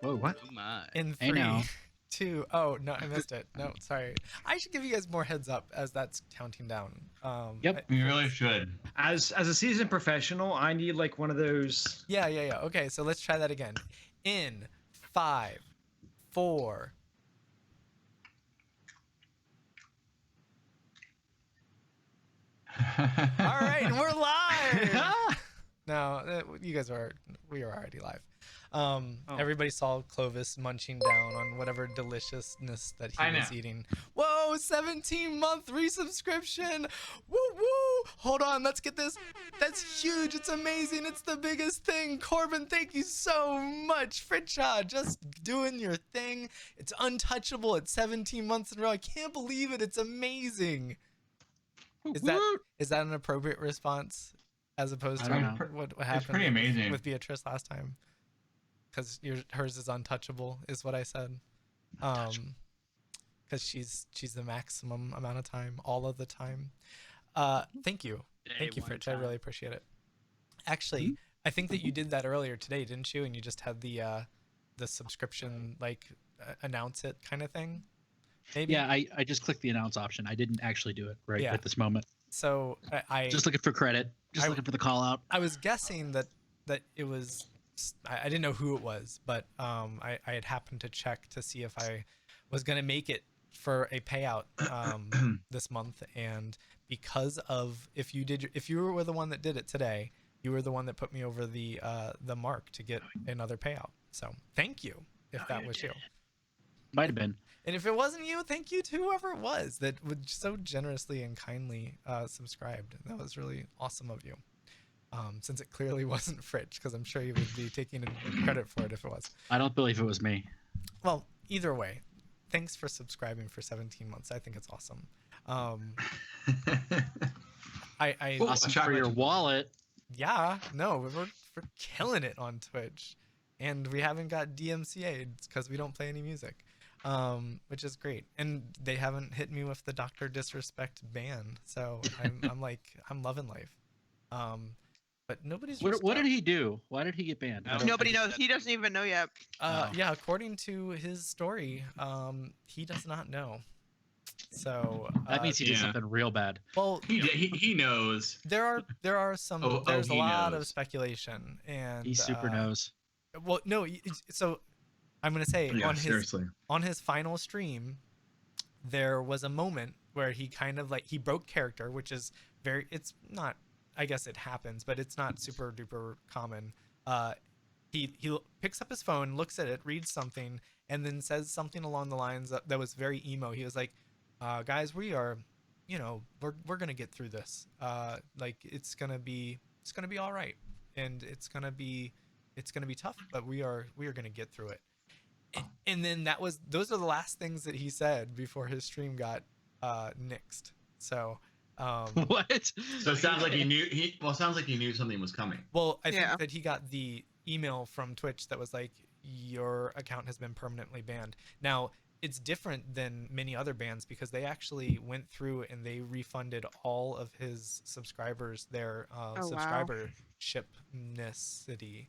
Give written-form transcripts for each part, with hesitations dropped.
Whoa, what? Oh my. In Hey, three, now. 2. Oh no, I missed it. No, sorry. I should give you guys more heads up as that's counting down. Yep. You really should. As a seasoned professional, I need like one of those. Yeah. Okay, so let's try that again. In 5, 4. All right, and we're live. No, we are already live. Everybody saw Clovis munching down on whatever deliciousness that he was eating. Whoa, 17-month resubscription. Woo woo. Hold on, let's get this. That's huge. It's amazing. It's the biggest thing. Corbin, thank you so much. Fritcha, just doing your thing. It's untouchable at 17 months in a row. I can't believe it. It's amazing. Is that an appropriate response as opposed to what happened? It's pretty amazing with Beatrice last time? Because hers is untouchable, is what I said. Because she's the maximum amount of time, all of the time. Thank you, Fritz. I really appreciate it. Actually, I think that you did that earlier today, didn't you? And you just had the subscription announce it kind of thing. Maybe. Yeah, I just clicked the announce option. I didn't actually do it at this moment. So I just looking for credit, looking for the call out. I was guessing that it was. I didn't know who it was, but I had happened to check to see if I was going to make it for a payout this month, and because of if you were the one that did it today, you were the one that put me over the mark to get another payout. So thank you if that was you. Might have been. And if it wasn't you, thank you to whoever it was that would so generously and kindly subscribed. That was really awesome of you. Since it clearly wasn't Fritz, because I'm sure you would be taking credit for it if it was. I don't believe it was me. Well, either way, thanks for subscribing for 17 months. I think it's awesome. Awesome for your wallet. Yeah, no, we're killing it on Twitch, and we haven't got DMCA'd because we don't play any music. Which is great, and they haven't hit me with the Dr. Disrespect ban, so I'm loving life. But nobody's. What did he do? Why did he get banned? Nobody knows. He doesn't even know yet. Yeah, according to his story, he does not know. So that means he did something real bad. Well, he knows. There's a lot of speculation, and he super knows. Well, no, so. I'm gonna say on his final stream, there was a moment where he kind of he broke character, which is it's not, I guess it happens, but it's not super duper common. He picks up his phone, looks at it, reads something, and then says something along the lines that was very emo. He was like, guys, we are, we're gonna get through this. It's gonna be all right, and it's gonna be tough, but we are gonna get through it. And then those are the last things that he said before his stream got nixed. So what? So it sounds like he knew something was coming. Well, I think that he got the email from Twitch that was like, your account has been permanently banned. Now it's different than many other bans because they actually went through and they refunded all of his subscribers their subscribershipness-ity.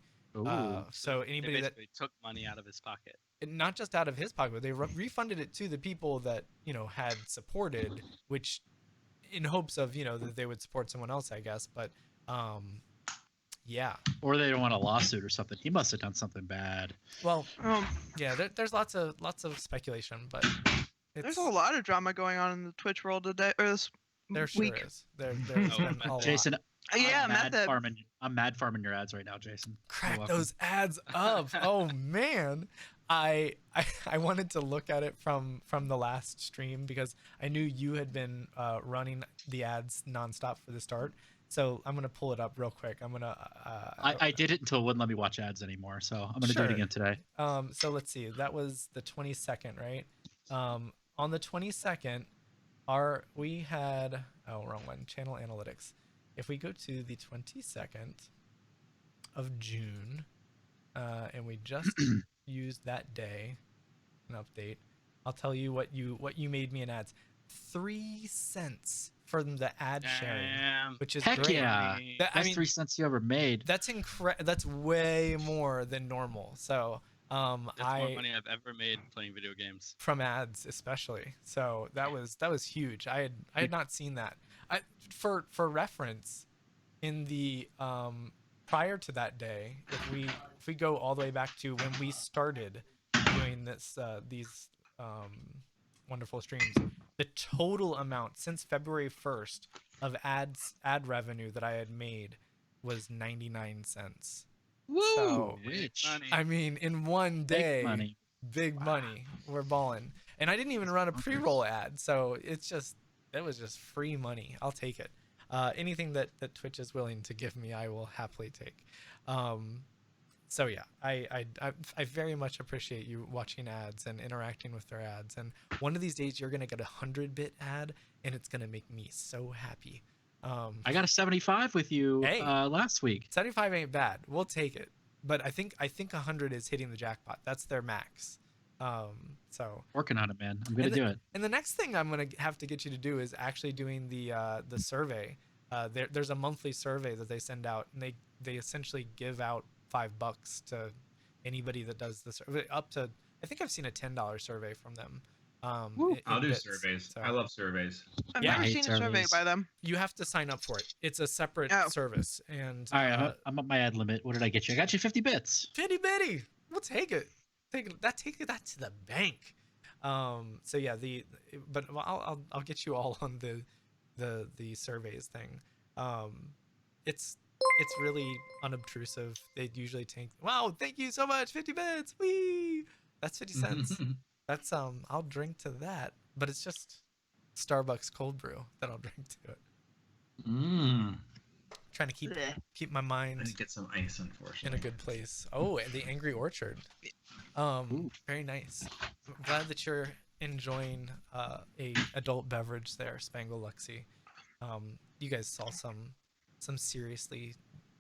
So anybody that took money out of his pocket, not just out of his pocket, but they refunded it to the people that had supported, which in hopes of that they would support someone else, I guess. But yeah, or they don't want a lawsuit or something. He must have done something bad. Well, yeah, there's lots of speculation, but there's a lot of drama going on in the Twitch world today or this week. Sure is. There's been a Jason. lot. I'm mad farming your ads right now, Jason. Crack those ads up. Oh man. I wanted to look at it from the last stream because I knew you had been running the ads nonstop for the start. So I'm gonna pull it up real quick. I did it until it wouldn't let me watch ads anymore. So I'm gonna do it again today. So let's see. That was the 22nd, right? On the 22nd, we had wrong one. Channel analytics. If we go to the 22nd of June, and we just used that day, an update, I'll tell you what you made me in ads. 3 cents for the ad sharing, which is great. Yeah, that's 3 cents you ever made. That's That's way more than normal. So That's more money I've ever made playing video games. From ads, especially. So that was huge. I had not seen that. For reference, in the prior to that day, if we go all the way back to when we started doing these wonderful streams, the total amount since February 1st of ad revenue that I had made was 99 cents. Woo! So, Rich. I mean, in one day, big Wow. money. We're balling. And I didn't even run a pre-roll ad, so it was just free money. I'll take it. Anything that Twitch is willing to give me, I will happily take. So yeah, I very much appreciate you watching ads and interacting with their ads. And one of these days, you're gonna get a 100-bit ad, and it's gonna make me so happy. I got a 75 with you last week. 75 ain't bad. We'll take it. But I think 100 is hitting the jackpot. That's their max. So Working on it, man. I'm gonna do it. And the next thing I'm gonna have to get you to do is actually doing the survey. There's a monthly survey that they send out, and they essentially give out $5 to anybody that does the survey. Up to, I think I've seen a $10 survey from them. I'll do surveys. So. I love surveys. I've Yeah, never seen a survey by them. You have to sign up for it. It's a separate service. And All right, I'm up my ad limit. What did I get you? I got you 50 bits. 50 bitty. We'll take it. Take that to the bank. So yeah, but I'll get you all on the surveys thing. It's really unobtrusive. They usually take, wow, thank you so much, 50 bits. Whee! That's 50 cents. That's I'll drink to that, but it's just Starbucks cold brew that I'll drink to it. Trying to keep my mind. I need to get some ice, unfortunately. In a good place. Oh, and the Angry Orchard. Very nice. I'm glad that you're enjoying a adult beverage there, Spangle Luxxi. You guys saw some seriously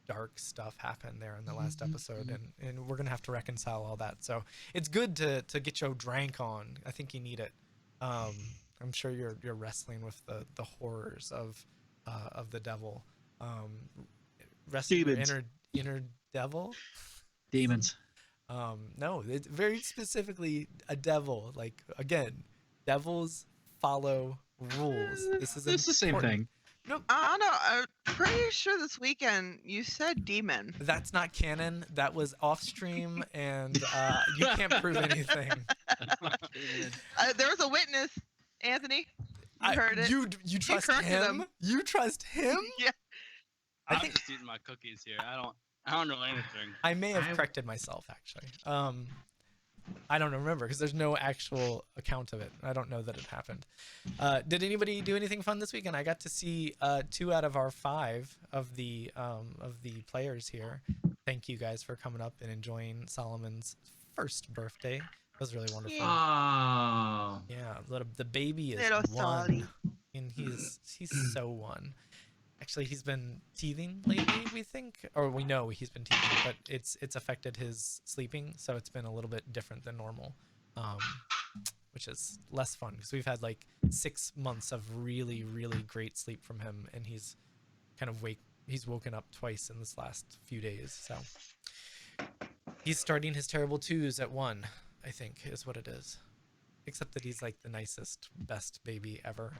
dark stuff happen there in the last episode, and we're gonna have to reconcile all that. So it's good to get your drank on. I think you need it. I'm sure you're wrestling with the horrors of the devil. Wrestling your inner devil. Demons. No, it's very specifically a devil. Like, again, devils follow rules. This is the same thing. No, I don't know. I'm pretty sure this weekend you said demon. That's not canon. That was off stream, and you can't prove anything. There was a witness, Anthony. You heard it. You trust him? You trust him? Yeah. I'm just eating my cookies here. I don't know anything. I may have corrected myself, actually. I don't remember because there's no actual account of it. I don't know that it happened. Did anybody do anything fun this weekend? I got to see 2 out of our 5 of the players here. Thank you guys for coming up and enjoying Solomon's first birthday. It was really wonderful. Oh. Yeah, the baby is Little 1, Solly. and he's so 1. Actually, he's been teething lately, we think, or we know he's been teething, but it's affected his sleeping, so it's been a little bit different than normal, which is less fun because we've had like 6 months of really, really great sleep from him, and he's kind of he's woken up twice in this last few days, so he's starting his terrible 2s at 1, I think, is what it is. Except that he's like the nicest, best baby ever.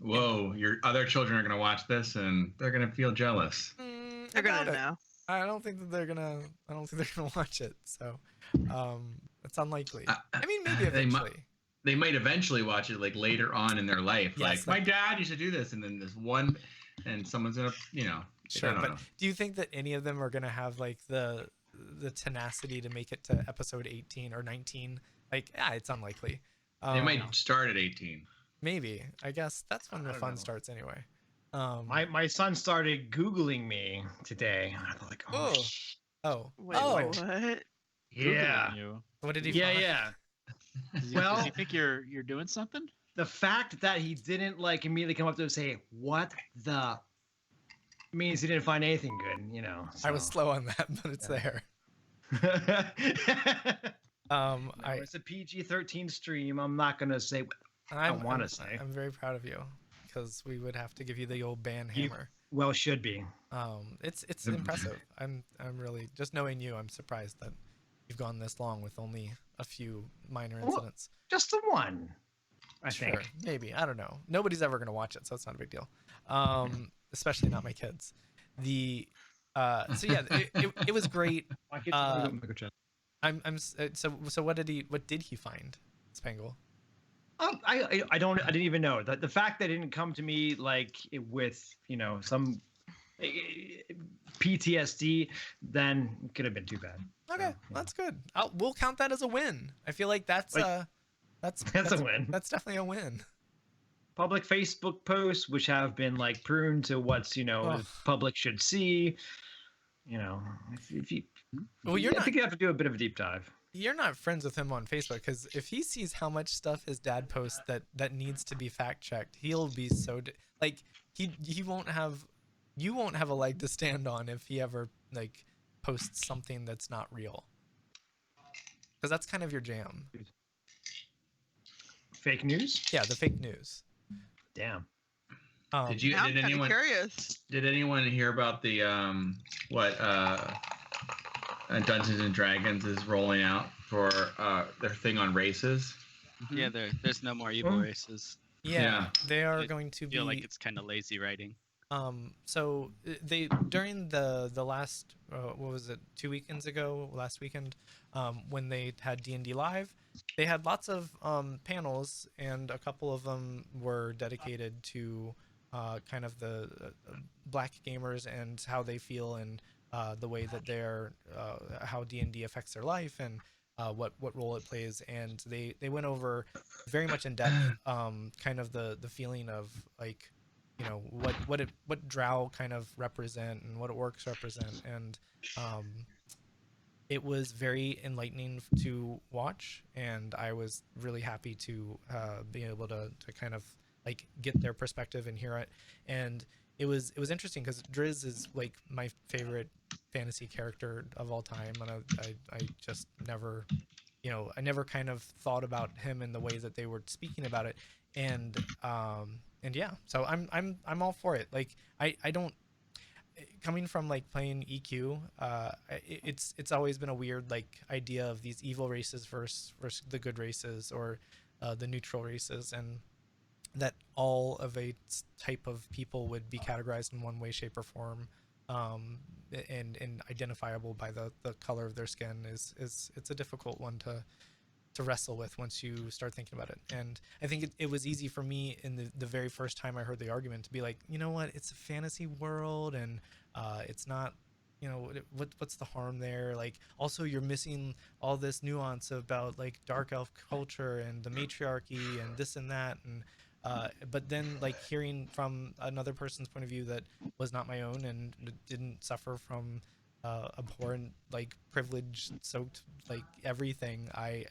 Whoa, your other children are gonna watch this and they're gonna feel jealous. They're gonna know. I don't think that they're gonna watch it. So, it's unlikely. I mean, maybe eventually. They might eventually watch it like later on in their life. Yes, like my dad used to do this, and then this one, and someone's gonna, Sure, but do you think that any of them are gonna have like the tenacity to make it to episode 18 or 19? Like, yeah, it's unlikely. They might start at 18. Maybe. I guess that's when the fun starts anyway. My son started Googling me today. I'm like, Wait, what? Yeah. What did he Yeah, find? yeah. Well, does he think you're doing something? The fact that he didn't like immediately come up to him and say, "What the?" means he didn't find anything good, So. I was slow on that, but it's there. It's a PG-13 stream. I'm not gonna say. I want to say. I'm very proud of you because we would have to give you the old ban hammer. Well, should be. It's impressive. I'm really, just knowing you, I'm surprised that you've gone this long with only a few minor incidents. Just the one, I think. Maybe, I don't know. Nobody's ever gonna watch it, so it's not a big deal. Especially not my kids. So yeah, it was great. So what did he find, Spangle? I didn't even know the fact that it didn't come to me like with some PTSD, then it could have been too bad. Okay, that's good. We'll count that as a win. I feel like that's a win. That's definitely a win. Public Facebook posts, which have been like pruned to what's the public should see. If you, I think you have to do a bit of a deep dive. You're not friends with him on Facebook, because if he sees how much stuff his dad posts that needs to be fact checked, he'll be so he won't have, you won't have a leg to stand on if he ever like posts something that's not real, because that's kind of your jam. Fake news? Yeah, the fake news. Damn. Did anyone curious? Did anyone hear about the Dungeons and Dragons is rolling out for their thing on races? Yeah, there's no more evil races. Yeah, they are going to be. I feel like it's kind of lazy writing. So they during the last what was it, 2 weekends ago, last weekend, when they had D&D live, they had lots of panels, and a couple of them were dedicated to kind of the black gamers and how they feel, and the way that they're how D&D affects their life, and what role it plays. And they went over very much in depth kind of the feeling of like, what drow kind of represent and what orcs represent, and it was very enlightening to watch, and I was really happy to be able to kind of like get their perspective and hear it. And it was interesting because Driz is like my favorite fantasy character of all time, and I just never, I never kind of thought about him in the way that they were speaking about it, and yeah, so I'm all for it. Like I don't, coming from like playing EQ, it's always been a weird like idea of these evil races versus the good races, or the neutral races, and that all of a type of people would be categorized in one way, shape, or form, and identifiable by the color of their skin is it's a difficult one to wrestle with once you start thinking about it. And I think it was easy for me in the very first time I heard the argument to be like, you know what, it's a fantasy world, and it's not, what's the harm there? Like, also you're missing all this nuance about like dark elf culture and the matriarchy and this and that, and but then like hearing from another person's point of view that was not my own and didn't suffer from abhorrent like privilege soaked like everything, I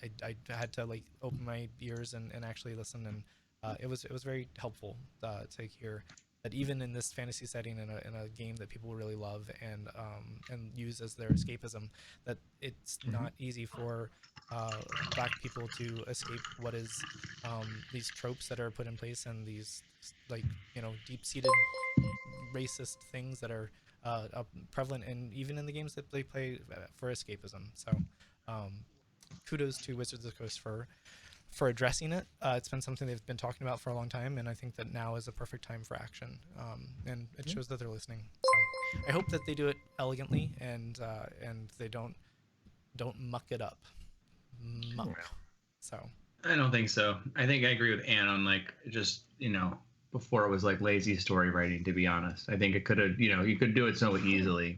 had to like open my ears and actually listen, and it was very helpful to hear that even in this fantasy setting, in a game that people really love and use as their escapism, that it's not easy for black people to escape what is these tropes that are put in place, and these like deep-seated racist things that are prevalent, and even in the games that they play for escapism. So kudos to Wizards of the Coast for addressing it. It's been something they've been talking about for a long time, and I think that now is a perfect time for action, and it shows that they're listening. So I hope that they do it elegantly, and they don't muck it up. So I don't think so. I think I agree with Anne on like just before it was like lazy story writing, to be honest. I think it could have, you could do it so easily.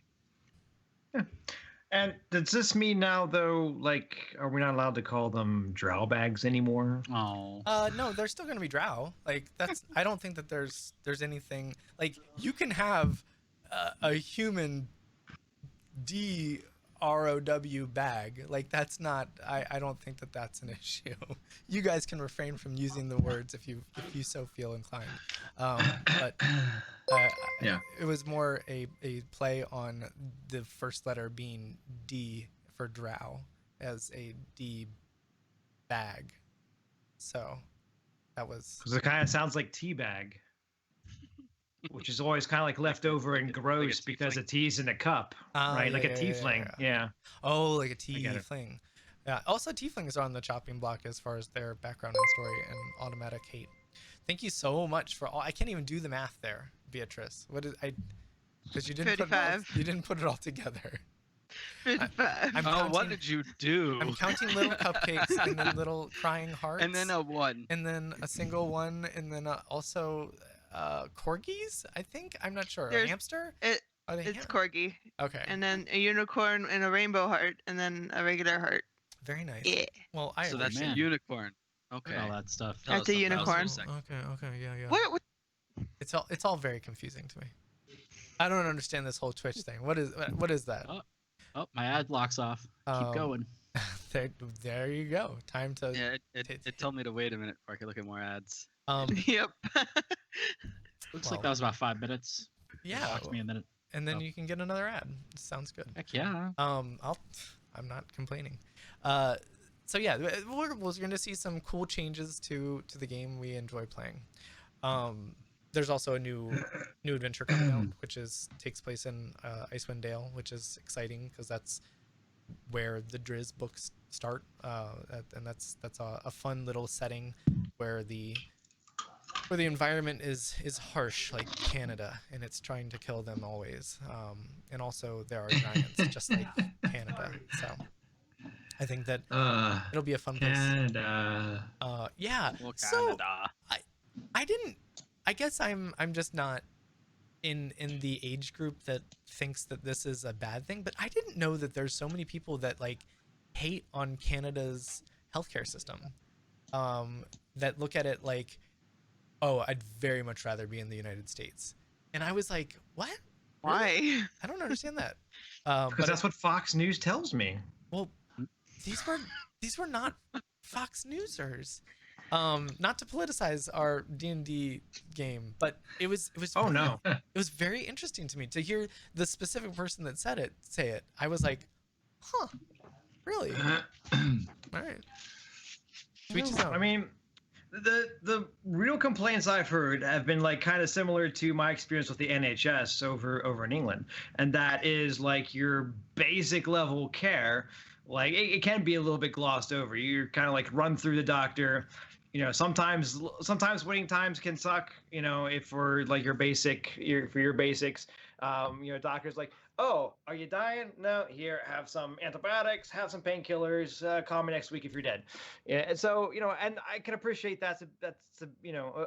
Yeah. And does this mean now, though, like, are we not allowed to call them drow bags anymore? Oh. No, they're still gonna be drow. Like, that's, I don't think that there's anything, like, you can have a human ROW bag. Like, that's not, I don't think that that's an issue. You guys can refrain from using the words if you so feel inclined. But yeah, it was more a play on the first letter being D for drow as a D bag. So that was, because it kind of sounds like tea bag. which is always kind of like left over and gross because a tea's in a cup, right? Like a tiefling. Yeah. Oh, like a tiefling. Yeah. Also, tieflings are on the chopping block as far as their background and story and automatic hate. Thank you so much for all. I can't even do the math there, Beatrice. What is I? Because you didn't 55. you didn't put it all together. 55. What did you do? I'm counting little cupcakes and then little crying hearts. And then a 1. And then a single one, and then also corgis. I think I'm not sure. A hamster. It's corgi. Okay. And then a unicorn and a rainbow heart, and then a regular heart. Very nice. Yeah. Well, so that's a unicorn. Okay. All that stuff. That's a unicorn. Okay. Yeah. What? It's all very confusing to me. I don't understand this whole Twitch thing. What is that? Oh, my ad locks off. Keep going. There you go. Time to. Yeah, it told me to wait a minute before I could look at more ads. Yep. Looks like that was about 5 minutes. Yeah. It me a minute. And then you can get another ad. Sounds good. Heck yeah. I'm not complaining. So yeah, we're going to see some cool changes to the game we enjoy playing. There's also a new adventure coming out, which takes place in Icewind Dale, which is exciting because that's where the Driz books start, and that's a fun little setting where the environment is harsh like Canada, and it's trying to kill them always. And also there are giants just like Canada. So I think that it'll be a fun place. Canada. Yeah. Well, so Canada. I guess I'm just not in the age group that thinks that this is a bad thing, but I didn't know that there's so many people that like hate on Canada's healthcare system. That look at it like, oh, I'd very much rather be in the United States. And I was like, what? Why? Really? I don't understand that. Because that's what Fox News tells me. Well, these were not Fox Newsers. Not to politicize our D&D game, but it was Oh no. It was very interesting to me to hear the specific person that said it say it. I was like, huh, really? All right. I mean, the real complaints I've heard have been like kind of similar to my experience with the NHS over in England, and that is like your basic level care. Like it can be a little bit glossed over. You're kind of like run through the doctor. You know, sometimes waiting times can suck. You know, if for like your basics, doctor's like, oh, are you dying? No, here, have some antibiotics, have some painkillers. Call me next week if you're dead. Yeah, and so and I can appreciate that's a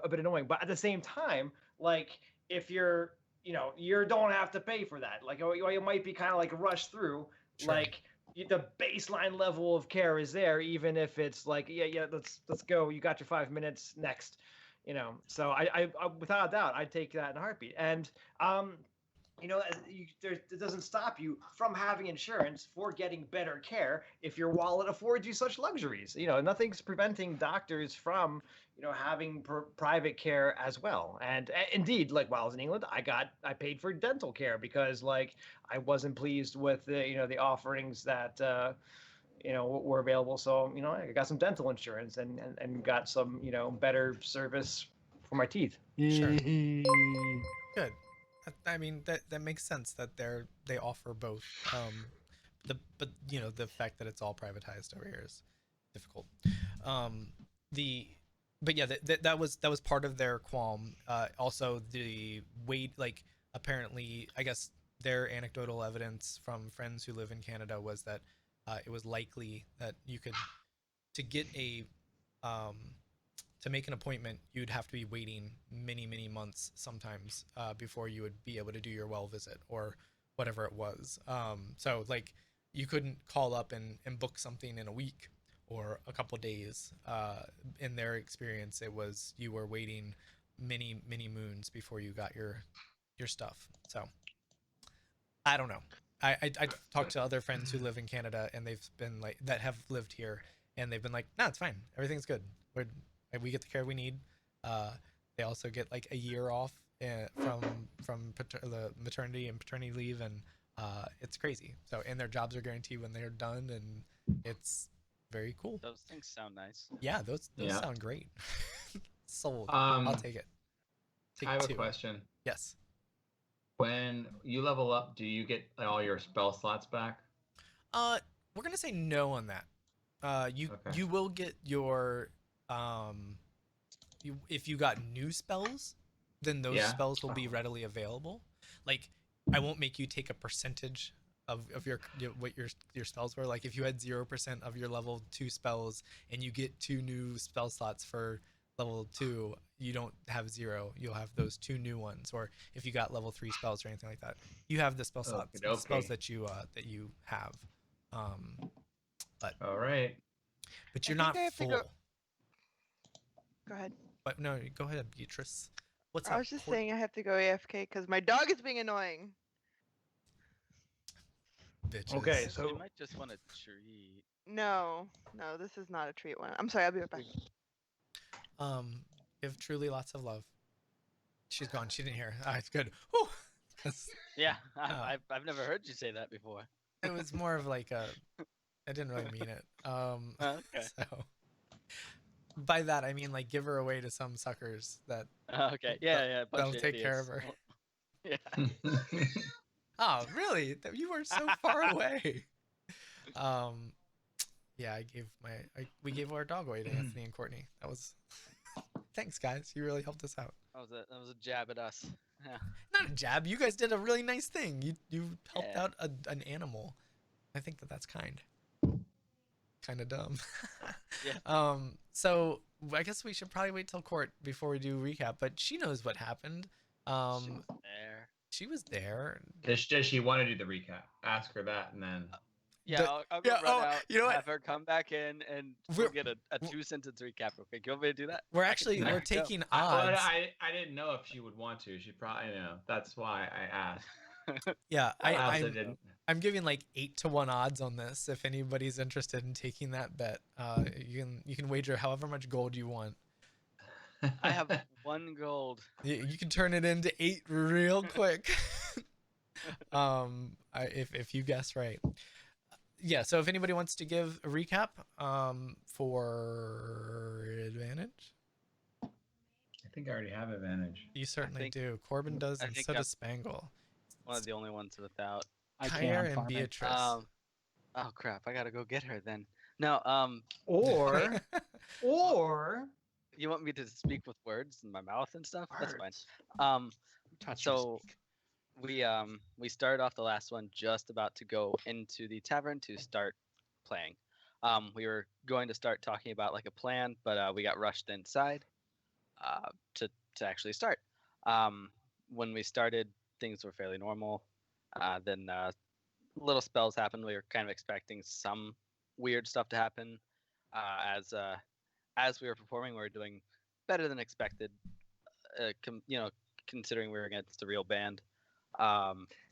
bit annoying, but at the same time, like if you don't have to pay for that. Like you might be kind of like rushed through, sure. Like. The baseline level of care is there, even if it's like, let's go. You got your 5 minutes next, So I without a doubt, I'd take that in a heartbeat. And it doesn't stop you from having insurance for getting better care if your wallet affords you such luxuries. Nothing's preventing doctors from having private care as well. And indeed, like while I was in England, I paid for dental care because like I wasn't pleased with the offerings that were available. So I got some dental insurance and got some better service for my teeth. Sure. Good. I mean that makes sense that they offer both. But the fact that it's all privatized over here is difficult. But yeah, that was part of their qualm. Also, the wait, like apparently, I guess their anecdotal evidence from friends who live in Canada was that it was likely that you could to make an appointment, you'd have to be waiting many months sometimes before you would be able to do your well visit or whatever it was. So like you couldn't call up and book something in a week or a couple days. In their experience, it was you were waiting many moons before you got your stuff. So I don't know. I talked to other friends who live in Canada and they've been like that have lived here and they've been like, no, it's fine. Everything's good. We get the care we need. They also get like a year off from the maternity and paternity leave, and it's crazy. So and their jobs are guaranteed when they're done, and it's very cool. Those things sound nice. Yeah, those sound great. Sold. I'll take it. Take I have 2. a question. Yes. When you level up, do you get all your spell slots back? We're gonna say no on that. You will get your if you got new spells, then those spells will be readily available. Like, I won't make you take a percentage of your what your spells were. Like, if you had 0% of your level 2 spells and you get 2 new spell slots for level 2, you don't have 0. You'll have those 2 new ones. Or if you got level 3 spells or anything like that, you have the spell slots, the spells that you have. But all right. But you're not full. Go ahead. But no, go ahead, Beatrice. What's I up? was just saying I have to go AFK because my dog is being annoying. Bitches. Okay, so you might just want a treat. No, this is not a treat one. I'm sorry, I'll be right back. Give Truly lots of love. She's gone. She didn't hear. All right, good. Whew. Yeah, I've never heard you say that before. It was more of like a. I didn't really mean it. Okay. So by that I mean like give her away to some suckers that. Okay. Yeah. They'll take care of her. Yeah. Oh, really? You were so far away. Yeah, we gave our dog away to Anthony and Courtney. That was. Thanks, guys. You really helped us out. That was a jab at us. Yeah. Not a jab. You guys did a really nice thing. You helped out an animal. I think that's kind of dumb. Yeah. So I guess we should probably wait till court before we do recap. But she knows what happened. She was there. Does she want to do the recap? Ask her that, and then. Yeah, I'll go run out. You know what? Have her come back in, and we'll get a 2-sentence recap. Okay, you want me to do that? We're taking odds. I didn't know if she would want to. She probably That's why I asked. Yeah, I'm giving like 8-1 odds on this. If anybody's interested in taking that bet, you can wager however much gold you want. I have 1 gold. You can turn it into 8 real quick. If you guess right. Yeah, so if anybody wants to give a recap for advantage. I think I already have advantage. You certainly do. Corbin does, and so does Spangle. One of the only ones without. Kyre and Beatrice. Oh crap! I gotta go get her then. No. Or you want me to speak with words in my mouth and stuff? That's fine. So we started off the last one just about to go into the tavern to start playing. We were going to start talking about like a plan, but we got rushed inside to actually start. When we started, things were fairly normal. Then little spells happened. We were kind of expecting some weird stuff to happen. As we were performing, we were doing better than expected. Considering we were against a real band.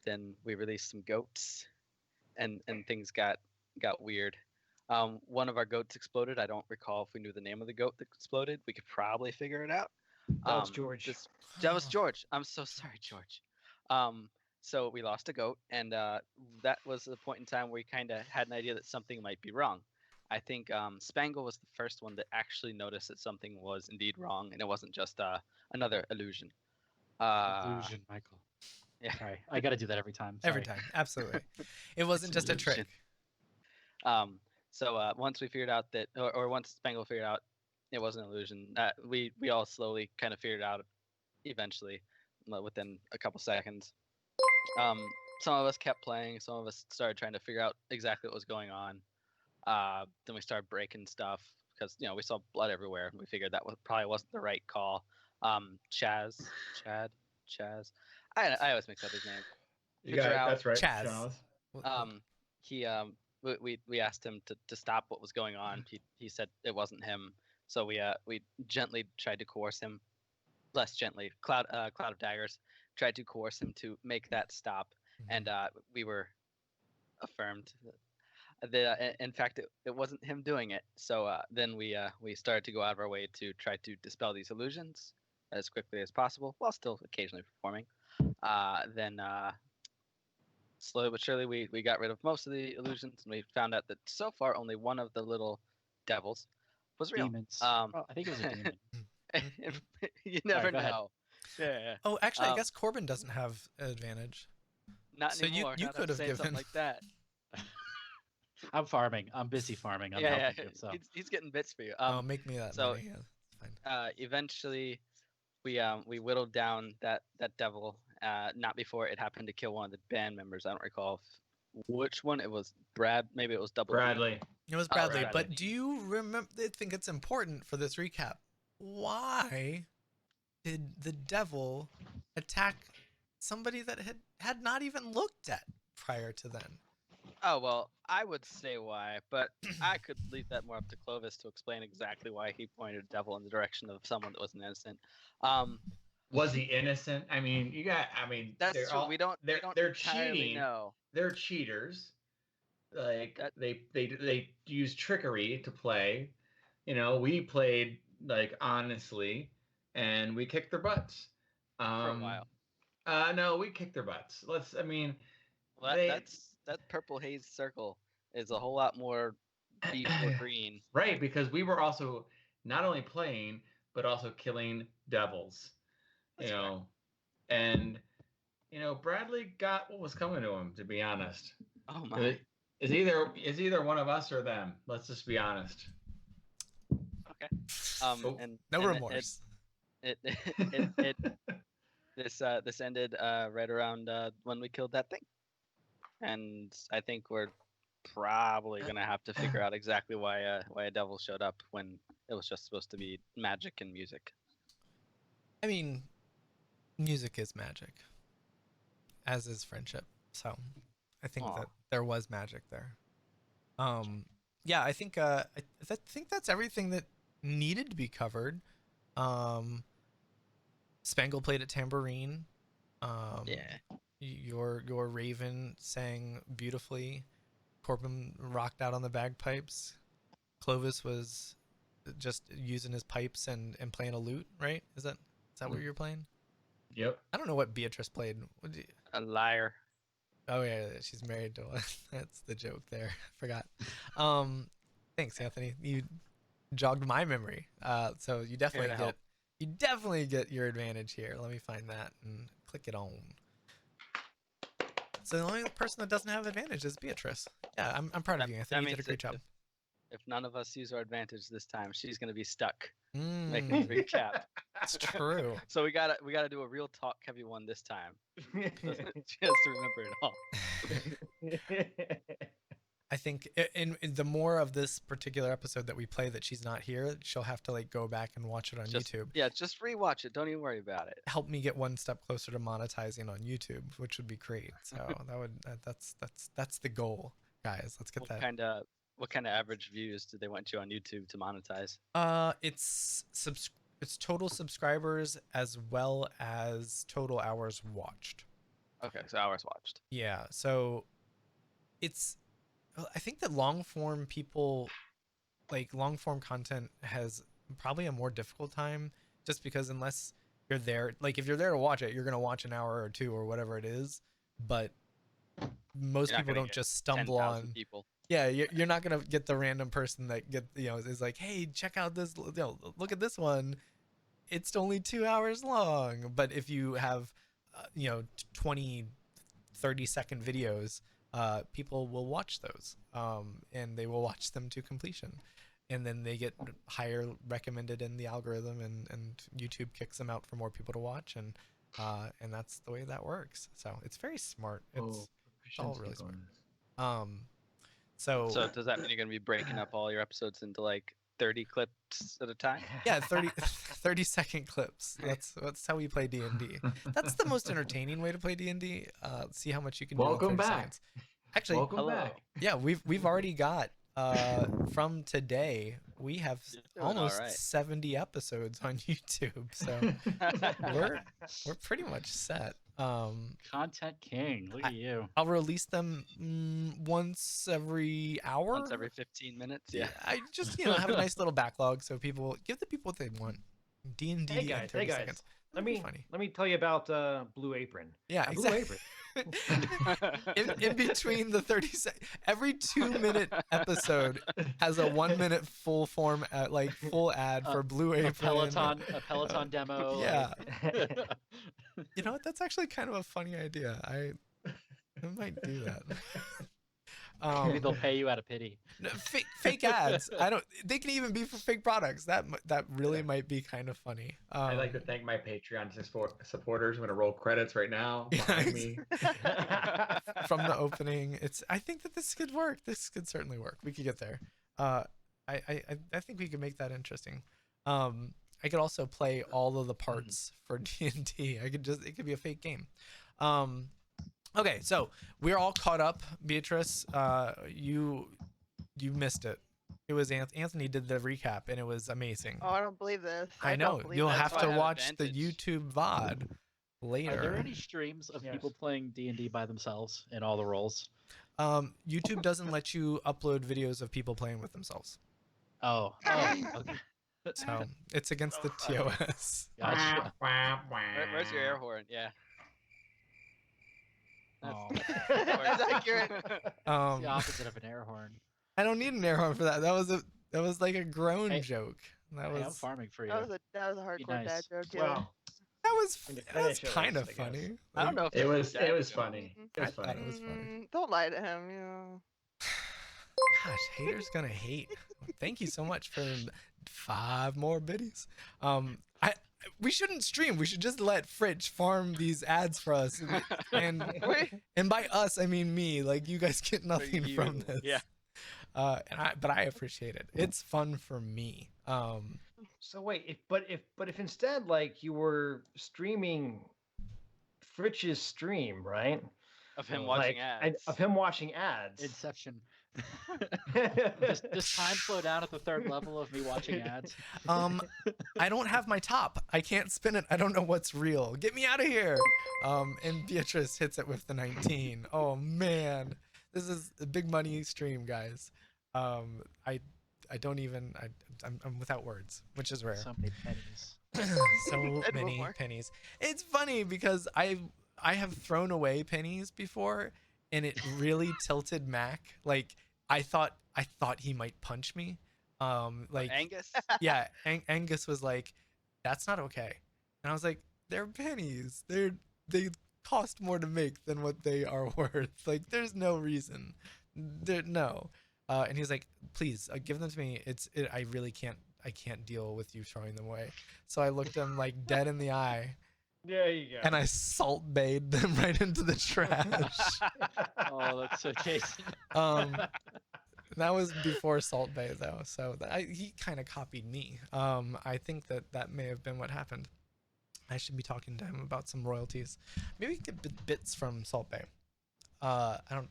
Then we released some goats, and things got weird. One of our goats exploded. I don't recall if we knew the name of the goat that exploded. We could probably figure it out. That was George. That was George. I'm so sorry, George. So we lost a goat, and that was the point in time where we kind of had an idea that something might be wrong. I think Spangle was the first one that actually noticed that something was indeed wrong, and it wasn't just another illusion. Illusion, Michael. Yeah. Sorry, I got to do that every time. Every time, absolutely. It wasn't just a trick. So once we figured out that, or once Spangle figured out it wasn't an illusion, we all slowly kind of figured it out eventually, within a couple seconds. Some of us kept playing. Some of us started trying to figure out exactly what was going on. Then we started breaking stuff because we saw blood everywhere. We figured that probably wasn't the right call. Chaz. I always mix up his name. You got it. That's right. Chaz. We asked him to stop what was going on. He said it wasn't him. So we gently tried to coerce him. Less gently, Cloud of Daggers tried to coerce him to make that stop, and we were affirmed. In fact, it wasn't him doing it. So then we started to go out of our way to try to dispel these illusions as quickly as possible, while still occasionally performing. Then slowly but surely, we got rid of most of the illusions, and we found out that so far only one of the little devils was real. Demons. I think it was a demon. You never know. Yeah. Oh, actually, I guess Corbin doesn't have advantage. Not So anymore. you Not could have saying something given. like that. I'm farming. I'm busy farming. I'm Yeah, helping you. So he's getting bits for you. Oh, make me that so, money. Yeah, it's fine. Eventually, we whittled down that devil. Not before it happened to kill one of the band members. I don't recall which one it was. Brad, maybe it was Double D. Bradley. It was Bradley. Bradley. But do you remember? I think it's important for this recap. Why did the devil attack somebody that had not even looked at prior to then? Oh well, I would say why, but I could leave that more up to Clovis to explain exactly why he pointed a devil in the direction of someone that wasn't innocent. Was he innocent? I mean, That's true. We don't they're entirely cheating. know. They're cheaters. Like they use trickery to play. We played like honestly, and we kicked their butts. For a while. No, we kicked their butts. Well, that purple haze circle is a whole lot more beef or green. Right, because we were also not only playing but also killing devils. That's fair. And Bradley got what was coming to him, to be honest. Oh my. Is either one of us or them. Let's just be honest. Okay. No remorse. This ended right around when we killed that thing, and I think we're probably gonna have to figure out exactly why a devil showed up when it was just supposed to be magic and music. I mean, music is magic, as is friendship. So, I think that there was magic there. Yeah, I think I think that's everything that needed to be covered. Spangle played at tambourine. Yeah. Your Raven sang beautifully. Corbin rocked out on the bagpipes. Clovis was just using his pipes and playing a lute, right? Is that what you're playing? Yep. I don't know what Beatrice played. A liar. Oh yeah, she's married to one. That's the joke there. I forgot. Thanks, Anthony. You jogged my memory. So you definitely get your advantage here. Let me find that and click it on. So the only person that doesn't have advantage is Beatrice. Yeah, I'm proud of you, Anthony. You did a great job. If none of us use our advantage this time, she's gonna be stuck making a recap. It's true. So we gotta do a real talk heavy one this time. Just to remember it all. I think in the more of this particular episode that we play that she's not here, she'll have to like go back and watch it on YouTube. Yeah, just rewatch it. Don't even worry about it. Help me get one step closer to monetizing on YouTube, which would be great. So that's the goal, guys. Let's get that. What kind of average views do they want you on YouTube to monetize? It's total subscribers as well as total hours watched. Okay, so hours watched. Yeah, so I think that long form content has probably a more difficult time, just because unless you're there, like if you're there to watch it, you're gonna watch an hour or two or whatever it is. But most people don't just stumble on people. Yeah, you're not gonna get the random person that is like, hey, check out this, look at this one. It's only 2 hours long. But if you have 20, 30-second videos, people will watch those, and they will watch them to completion, and then they get higher recommended in the algorithm, and YouTube kicks them out for more people to watch, and that's the way that works. So it's very smart. It's all really smart. So does that mean you're gonna be breaking up all your episodes into like 30 clips at a time? Yeah, 30-second clips. That's how we play D&D. That's the most entertaining way to play D&D. See how much you can do in 30 seconds. Actually, welcome back. Yeah, we've already got from today we have almost 70 episodes on YouTube. So we're pretty much set. Content king. Look at you. I'll release them once every hour. Once every 15 minutes. Yeah. I just have a nice little backlog, so give the people what they want. D&D. Hey guys. Let me tell you about Blue Apron. Yeah, exactly. Blue Apron. in between the 30 seconds, every 2-minute episode has a 1-minute full form ad, like full ad for Blue Apron. A Peloton demo. Yeah. You know what? That's actually kind of a funny idea. I might do that. Maybe they'll pay you out of pity. No, fake ads. They can even be for fake products. That really might be kind of funny. I'd like to thank my Patreon supporters. I'm gonna roll credits right now behind me. From the opening. I think that this could work. This could certainly work. We could get there. I think we could make that interesting. I could also play all of the parts for D&D. It could be a fake game. Okay, so we're all caught up. Beatrice, you missed it. It was Anthony did the recap, and it was amazing. Oh, I don't believe this. I know. You'll have to watch the YouTube VOD later. Are there any streams of people playing D&D by themselves in all the roles? YouTube doesn't let you upload videos of people playing with themselves. Oh, okay. So it's against the TOS. Gotcha. Where's your air horn? Yeah. That's accurate. It's the opposite of an air horn. I don't need an air horn for that. That was like a groan joke. I'm farming for you. That was a hardcore dad joke. Yeah. Well, that was kind of funny. I don't know if It was funny. It was funny. Don't lie to him. You know. Gosh, haters gonna hate. Thank you so much for 5 more biddies. We shouldn't stream. We should just let Fritch farm these ads for us, and by us I mean me. Like, you guys get nothing from this. Yeah. But I appreciate it. It's fun for me. So wait, if instead, like, you were streaming Fritch's stream, right? Of him watching ads. Of him watching ads. Inception. Does time slow down at the 3rd level of me watching ads? I don't have my top. I can't spin it. I don't know what's real. Get me out of here. And Beatrice hits it with the 19. Oh man, this is a big money stream, guys. I don't even. I'm without words, which is rare. So many pennies. So many pennies. It's funny because I have thrown away pennies before, and it really tilted Mac. Like, I thought he might punch me. Like Angus? Yeah, Angus was like, "That's not okay," and I was like, "They're pennies. They cost more to make than what they are worth. Like, there's no reason. No." And he's like, "Please, give them to me. I really can't. I can't deal with you throwing them away." So I looked him like dead in the eye. There you go. And I salt bayed them right into the trash. Oh, that's so tasty. That was before Salt Bay, though, so he kind of copied me. I think that may have been what happened. I should be talking to him about some royalties. Maybe get bits from Salt Bay. I don't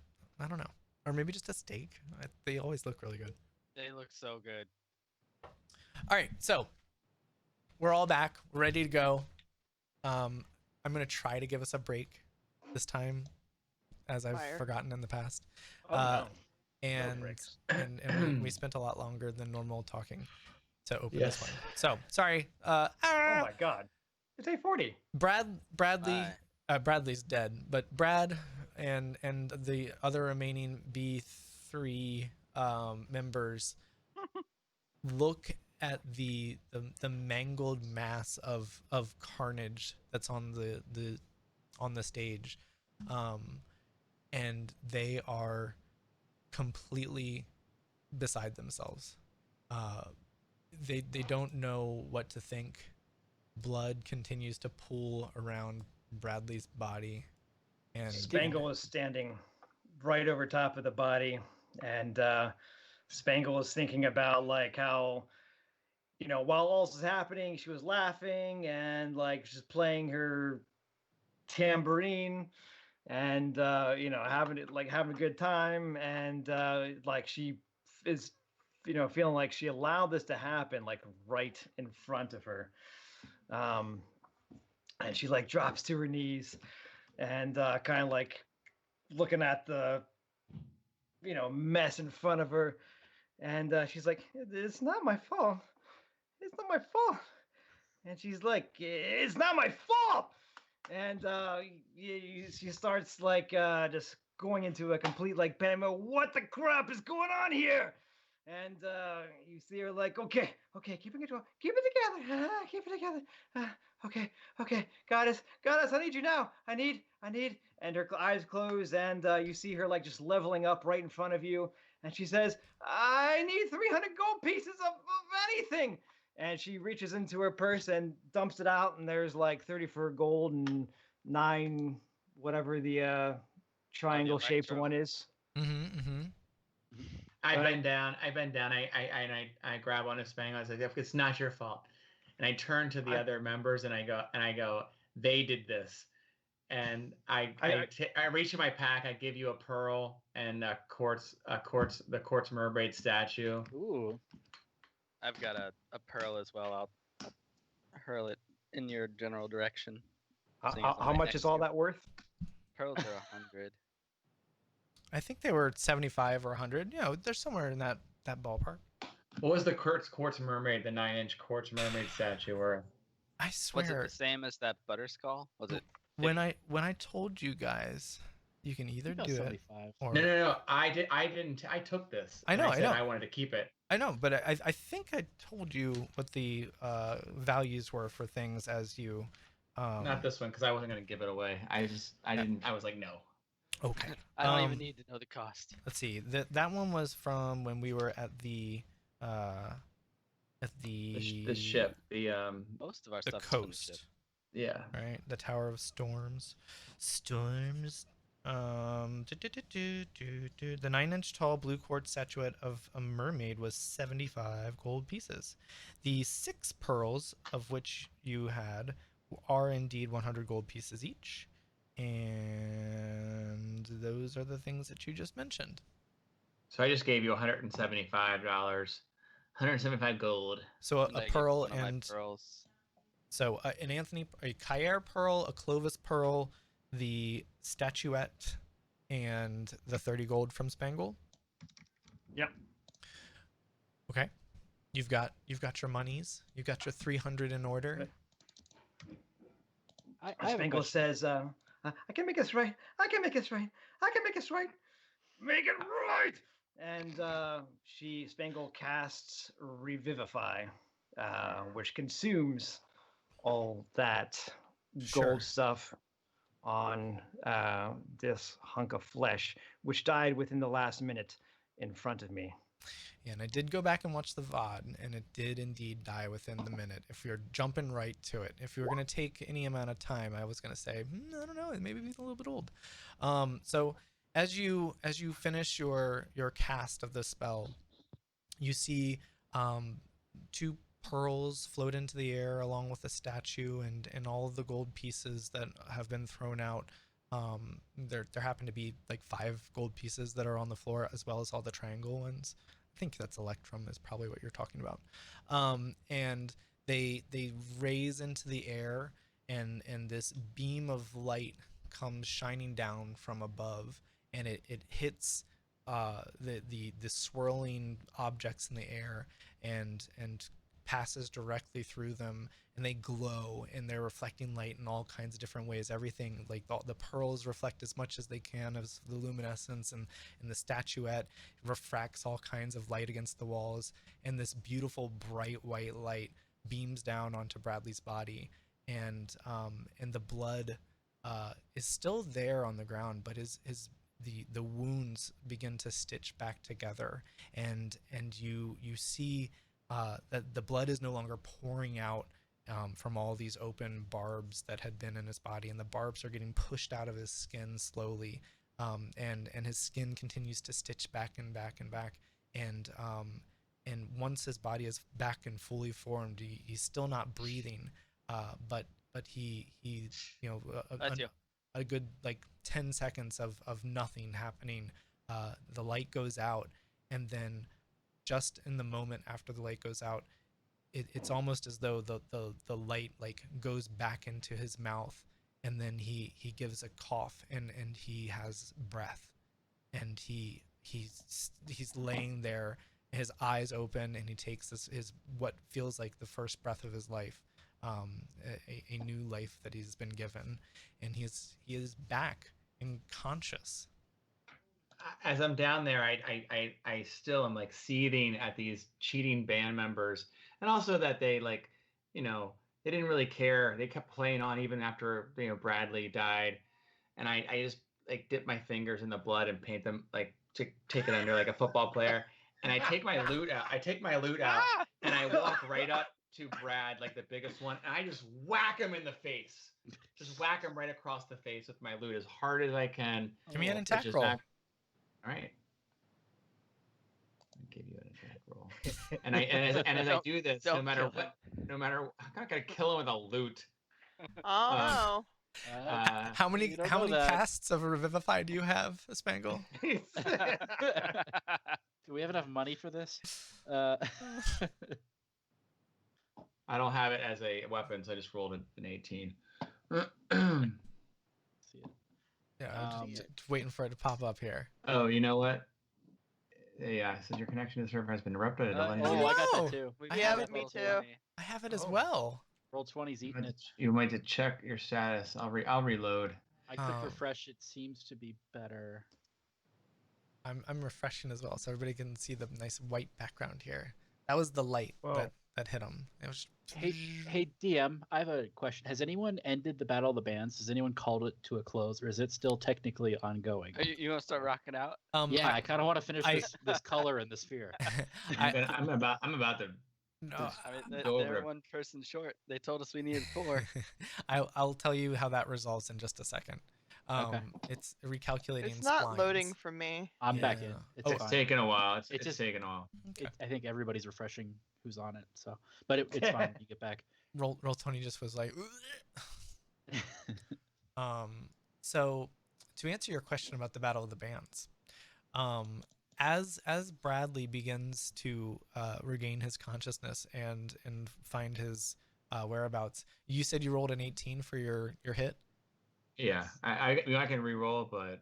know, or maybe just a steak. They always look really good. They look so good. All right, so we're all back. We're ready to go. I'm gonna try to give us a break this time, as I've forgotten in the past. No. And we spent a lot longer than normal talking to open this one. So sorry. Oh my God, it's 8:40. Bradley's dead, but Brad and the other remaining B3 members look at the mangled mass of carnage that's on the stage, and they are completely beside themselves. They don't know what to think. Blood continues to pool around Bradley's body, and Spangle is standing right over top of the body, and Spangle is thinking about, like, how, you know, while all this is happening, she was laughing and, like, she's playing her tambourine and you know, having a good time, and like, she is, you know, feeling like she allowed this to happen, like, right in front of her, and she, like, drops to her knees and kind of, like, looking at the, you know, mess in front of her, and she's like, "It's not my fault. It's not my fault." And she's like, "It's not my fault. and she starts like just going into a complete like panic mode. What the crap is going on here? And you see her like, okay, keep it together, keep it together. Okay, goddess, I need you now. I need. And her eyes close, and you see her like just leveling up right in front of you. And she says, I need 300 gold pieces of anything. And she reaches into her purse and dumps it out, and there's like 34 gold and 9 whatever the triangle shaped one is. I bend down. I grab one of Spangle. I say, "It's not your fault." And I turn to the other members and I go, "They did this." And I reach in my pack. I give you a pearl and the quartz mermaid statue. Ooh. I've got a pearl as well. I'll hurl it in your general direction. How much is all that worth? Pearls are 100. I think they were 75 or 100. You know, they're somewhere in that ballpark. What was the quartz mermaid, the 9-inch quartz mermaid statue worth? I swear. Was it the same as that butterskull? Was it? When I told you guys, you can either do 75. It. Or... No. I didn't. I took this. I know. I wanted to keep it. I know, but I think I told you what the values were for things as you. Not this one, because I wasn't going to give it away. I didn't. I was like, no. Okay. I don't even need to know the cost. Let's see. That one was from when we were at the ship. Most of our the stuff coast. Is from the ship. Yeah. Right. The Tower of Storms. The 9-inch tall blue quartz statuette of a mermaid was 75 gold pieces. The 6 pearls, of which you had, are indeed 100 gold pieces each. And those are the things that you just mentioned. So I just gave you $175, 175 gold. So a pearl and pearls. So an Anthony, a Kair pearl, a Clovis pearl, the statuette, and the 30 gold from Spangle. Yep. Okay. You've got your monies. You've got your 300 in order. Spangle says, I can make this right. I can make this right. Make it right. And Spangle casts Revivify, which consumes all that gold stuff on this hunk of flesh, which died within the last minute in front of me. Yeah, and I did go back and watch the VOD, and it did indeed die within the minute. If you're jumping right to it, if you were going to take any amount of time, I was going to say, I don't know, it maybe be a little bit old. So as you finish your cast of the spell, you see 2 pearls float into the air along with the statue and all of the gold pieces that have been thrown out. There happen to be like 5 gold pieces that are on the floor, as well as all the triangle ones. I think that's Electrum is probably what you're talking about. And they raise into the air, and this beam of light comes shining down from above, and it hits the swirling objects in the air and passes directly through them, and they glow, and they're reflecting light in all kinds of different ways. Everything, like the pearls reflect as much as they can of the luminescence, and the statuette refracts all kinds of light against the walls, and this beautiful bright white light beams down onto Bradley's body, and the blood is still there on the ground, but the wounds begin to stitch back together, and you see that the blood is no longer pouring out from all these open barbs that had been in his body, and the barbs are getting pushed out of his skin slowly, and his skin continues to stitch back and back and back, and once his body is back and fully formed, he's still not breathing, but he a good like 10 seconds of nothing happening. The light goes out, and then just in the moment after the light goes out, it's almost as though the light like goes back into his mouth, and then he gives a cough, and he has breath, and he's laying there, his eyes open, and he takes his what feels like the first breath of his life, a new life that he's been given, and he is back and conscious. As I'm down there, I still am like seething at these cheating band members, and also that they like, they didn't really care. They kept playing on even after Bradley died, and I just like dip my fingers in the blood and paint them like to take it under like a football player, and I take my lute out. And I walk right up to Brad, like the biggest one, and I just whack him in the face. Just whack him right across the face with my lute as hard as I can. Give me an attack roll. All right. I'll give you an attack roll. And as I do this, no matter what, I'm not gonna kill him with a lute. Oh. How many casts of Revivify do you have, Spangle? Do we have enough money for this? I don't have it as a weapon, so I just rolled an 18. See it. Yeah, I'm just waiting for it to pop up here. Oh, you know what? Yeah, it says your connection to the server has been interrupted. I got that too. I have it, me too. I have it as well. Roll 20's eating it. You might have to check your status. I'll reload. I click refresh. It seems to be better. I'm refreshing as well, so everybody can see the nice white background here. That was the light that hit him. It was. Hey DM, I have a question. Has anyone ended the Battle of the Bands? Has anyone called it to a close, or is it still technically ongoing? You want to start rocking out? Yeah, I kind of want to finish this color in the sphere. I'm about to. No, I mean, they're one person short. They told us we needed 4. I'll tell you how that resolves in just a second. Okay. It's recalculating. It's not splines. loading for me. I'm back in. It's taking a while. It's just taking a while. Okay. I think everybody's refreshing who's on it. So, but it's fine when you get back. Roll 20 just was like. So to answer your question about the Battle of the Bands, as Bradley begins to regain his consciousness and find his whereabouts, you said you rolled an 18 for your hit. Yeah, I can re-roll, but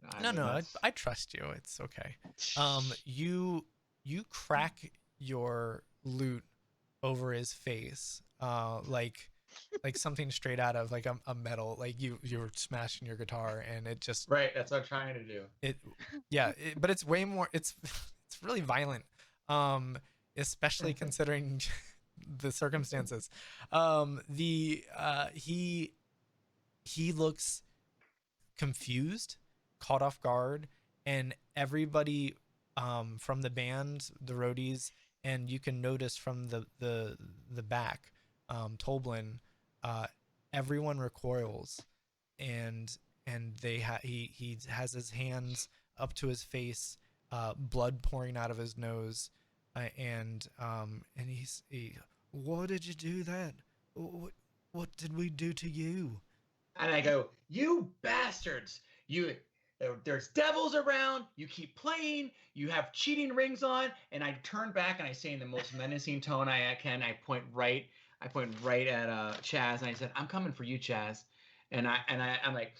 I trust you. It's okay. You crack your lute over his face, like something straight out of like a metal. Like you're smashing your guitar, and it just right. That's what I'm trying to do. But it's way more. It's really violent, especially considering the circumstances. He looks confused, caught off guard, and everybody from the band, the roadies, and you can notice from the back, Toblin, everyone recoils, and he has his hands up to his face, blood pouring out of his nose, and he's why did you do that? What did we do to you? And I go, you bastards! There's devils around. You keep playing. You have cheating rings on. And I turn back and I say in the most menacing tone I can. I point right at Chaz, and I said, "I'm coming for you, Chaz." And I'm like,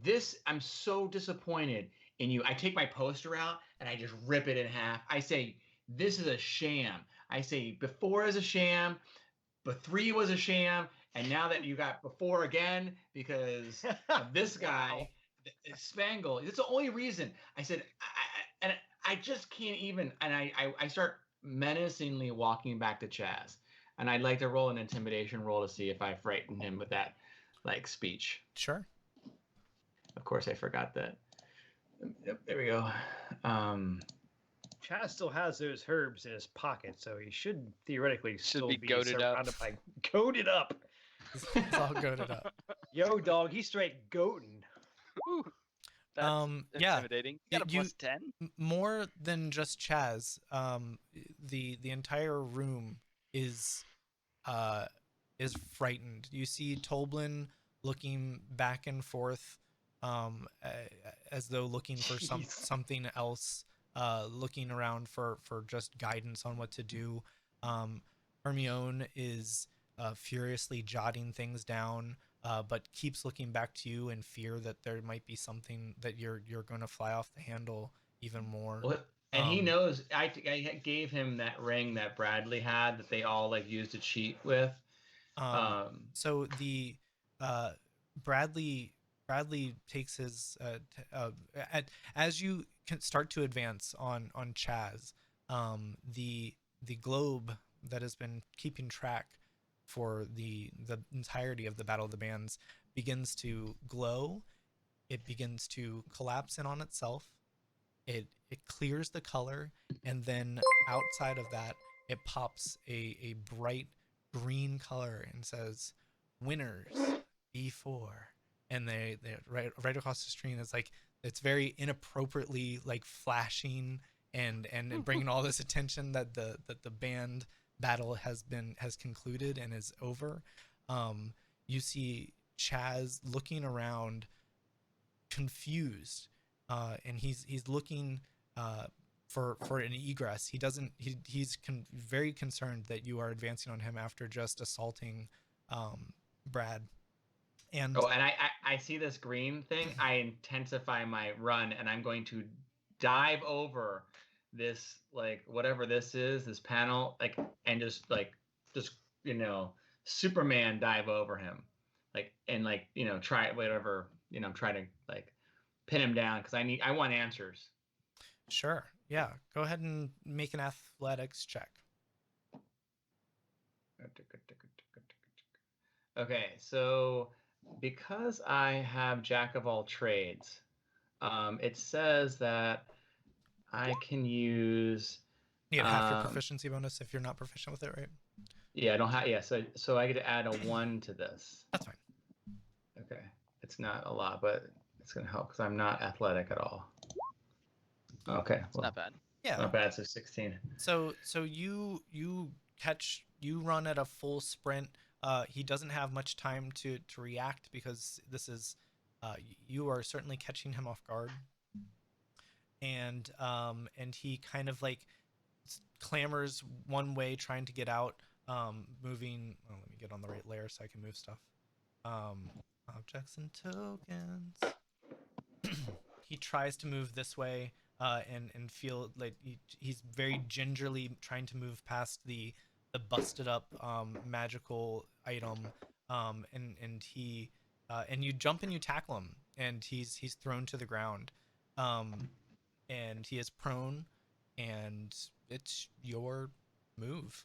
this. I'm so disappointed in you. I take my poster out and I just rip it in half. I say, this is a sham. I say, before is a sham. But 3 was a sham, and now that you got before again because of this guy, Spangle, it's the only reason. I said, I just can't even. And I start menacingly walking back to Chaz, and I'd like to roll an intimidation roll to see if I frighten him with that, like, speech. Sure. Of course, I forgot that. Yep, there we go. Chaz still has those herbs in his pocket, so he should theoretically still be goated up. By goated up. It's all goated up. Yo, dog, he's straight goating. That's intimidating. You got a plus 10? More than just Chaz. The entire room is frightened. You see Toblin looking back and forth, as though looking for something else. Looking around for just guidance on what to do. Hermione is furiously jotting things down, but keeps looking back to you in fear that there might be something that you're going to fly off the handle even more. And he knows. I gave him that ring that Bradley had that they all like used to cheat with. So the Bradley takes his as you can start to advance on Chaz, the globe that has been keeping track for the entirety of the Battle of the Bands begins to glow. It begins to collapse in on itself. It clears the color, and then outside of that, it pops a bright green color and says, "Winners B4." And they right across the screen is like, it's very inappropriately like flashing and bringing all this attention that the band battle has concluded and is over. You see Chaz looking around, confused, and he's looking for an egress. He's very concerned that you are advancing on him after just assaulting Brad. And I see this green thing. I intensify my run, and I'm going to dive over this, like, whatever this is, this panel, like, and just Superman dive over him, like, and like, try whatever, try to like pin him down because I want answers. Sure. Yeah. Go ahead and make an athletics check. Okay, so because I have Jack of all trades, it says that I can use. You get half your proficiency bonus if you're not proficient with it, right? Yeah, I don't have. Yeah, so I get to add a 1 to this. That's fine. Okay, it's not a lot, but it's gonna help because I'm not athletic at all. Okay, it's not bad. Yeah, not bad. So 16. So you run at a full sprint. He doesn't have much time to react because this is you are certainly catching him off guard, and he kind of like clambers one way trying to get out, moving. Oh, let me get on the right layer so I can move stuff. Objects and tokens. He tries to move this way, and feel like he's very gingerly trying to move past the busted up magical item, and he and you jump and you tackle him, and he's thrown to the ground, and he is prone, and it's your move.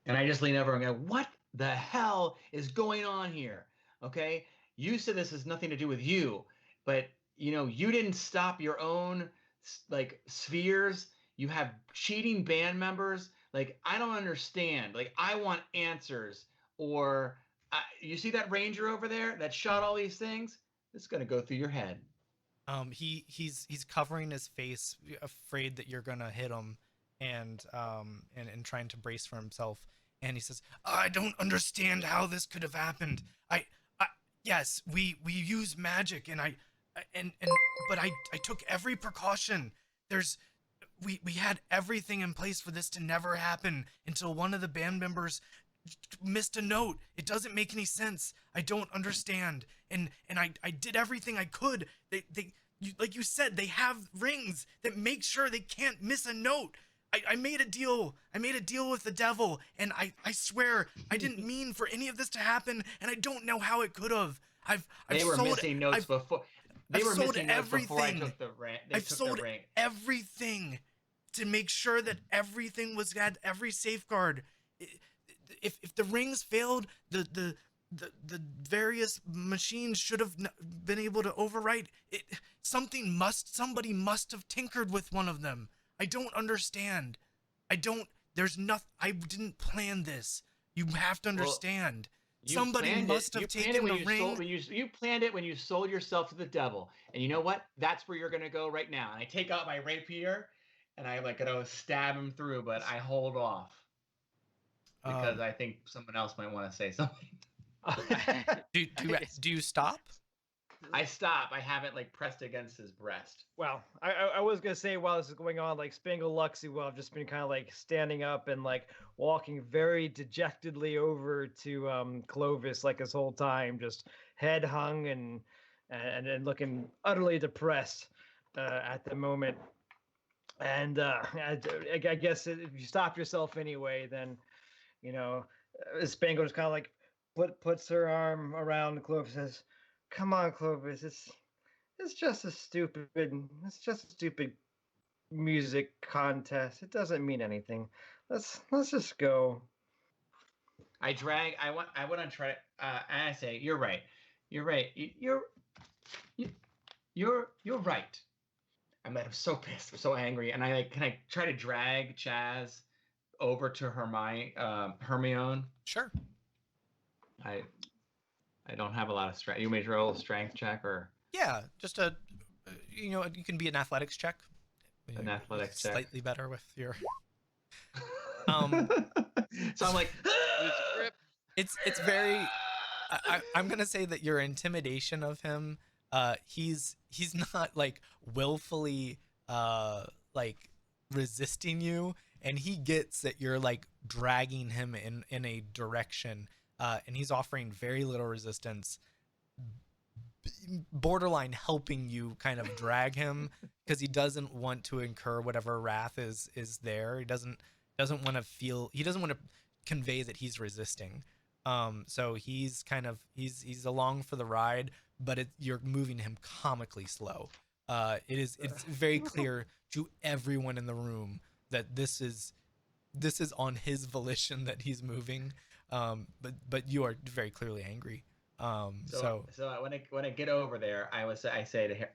And I just lean over and go, "What the hell is going on here?" Okay, you said this has nothing to do with you, but you didn't stop your own like spheres. You have cheating band members. Like, I don't understand. Like, I want answers. Or you see that ranger over there that shot all these things? It's gonna go through your head. He's covering his face, afraid that you're gonna hit him, and trying to brace for himself. And he says, "I don't understand how this could have happened. Yes, we use magic, and but I took every precaution. We had everything in place for this to never happen until one of the band members missed a note. It doesn't make any sense. I don't understand. And I did everything I could. Like you said, they have rings that make sure they can't miss a note. I made a deal. I made a deal with the devil, and I swear I didn't mean for any of this to happen, and I don't know how it could have. They were missing notes before. They were missing notes before I took the ring. I've sold everything to make sure that everything had every safeguard. If the rings failed, the various machines should have been able to overwrite it. Somebody must have tinkered with one of them. I don't understand. I didn't plan this. You have to understand. Somebody must have taken the ring. You planned it when you sold yourself to the devil. And you know what? That's where you're going to go right now. And I take out my rapier, and I stab him through, but I hold off. Because I think someone else might want to say something. Do you stop? I stop. I have it pressed against his breast. Well, I was gonna say while this is going on, Spangle Luxxi will have just been kind of standing up and walking very dejectedly over to Clovis this whole time, just head hung and looking utterly depressed at the moment. And I guess if you stop yourself anyway, then Spangle just kind of like puts her arm around Clovis, says, "Come on, Clovis, it's just a stupid music contest. It doesn't mean anything. Let's just go." I went on try. And I say, "You're right. You're right. You're right." I'm so pissed. I'm so angry. And can I try to drag Chaz over to Hermione? Sure. I don't have a lot of strength. You may roll a strength check or. Yeah, just you can be an athletics check. An athletics check. Slightly better with your. So I'm like, it's very. I'm gonna say that your intimidation of him, he's not like willfully like resisting you, and he gets that you're like dragging him in a direction, and he's offering very little resistance, borderline helping you kind of drag him because he doesn't want to incur whatever wrath is there. He doesn't want to convey that he's resisting. So he's kind of he's along for the ride, but you're moving him comically slow. It's very clear to everyone in the room that this is on his volition that he's moving. But you are very clearly angry. So when I get over there, I say to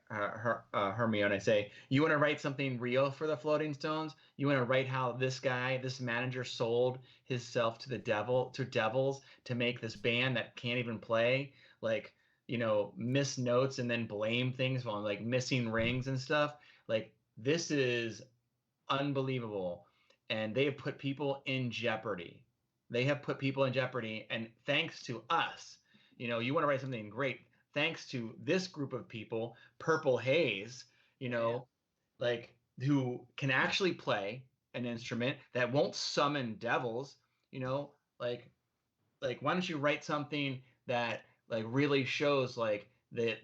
Hermione, I say, "You want to write something real for the Floating Stones? You want to write how this manager sold himself to devils to make this band that can't even play, like, miss notes and then blame things on like missing rings and stuff. Like, this is unbelievable, and they have put people in jeopardy. And thanks to us." You want to write something great. Thanks to this group of people, Purple Haze, like, who can actually play an instrument that won't summon devils, like why don't you write something that like really shows like that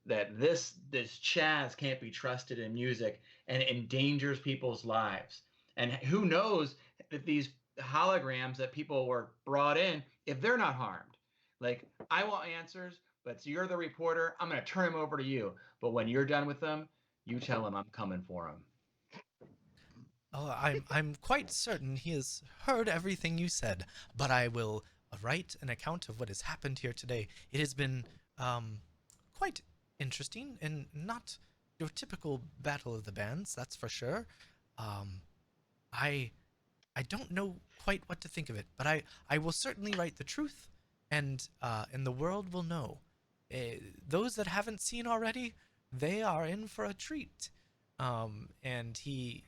this Chaz can't be trusted in music and endangers people's lives. And who knows if these holograms that people were brought in, if they're not harmed. Like, I want answers, but so you're the reporter. I'm going to turn him over to you. But when you're done with them, you tell him I'm coming for him. Oh, I'm quite certain he has heard everything you said, but I will write an account of what has happened here today. It has been quite interesting and not your typical battle of the bands, that's for sure. I don't know quite what to think of it, but I will certainly write the truth. And the world will know. Those that haven't seen already, they are in for a treat. And he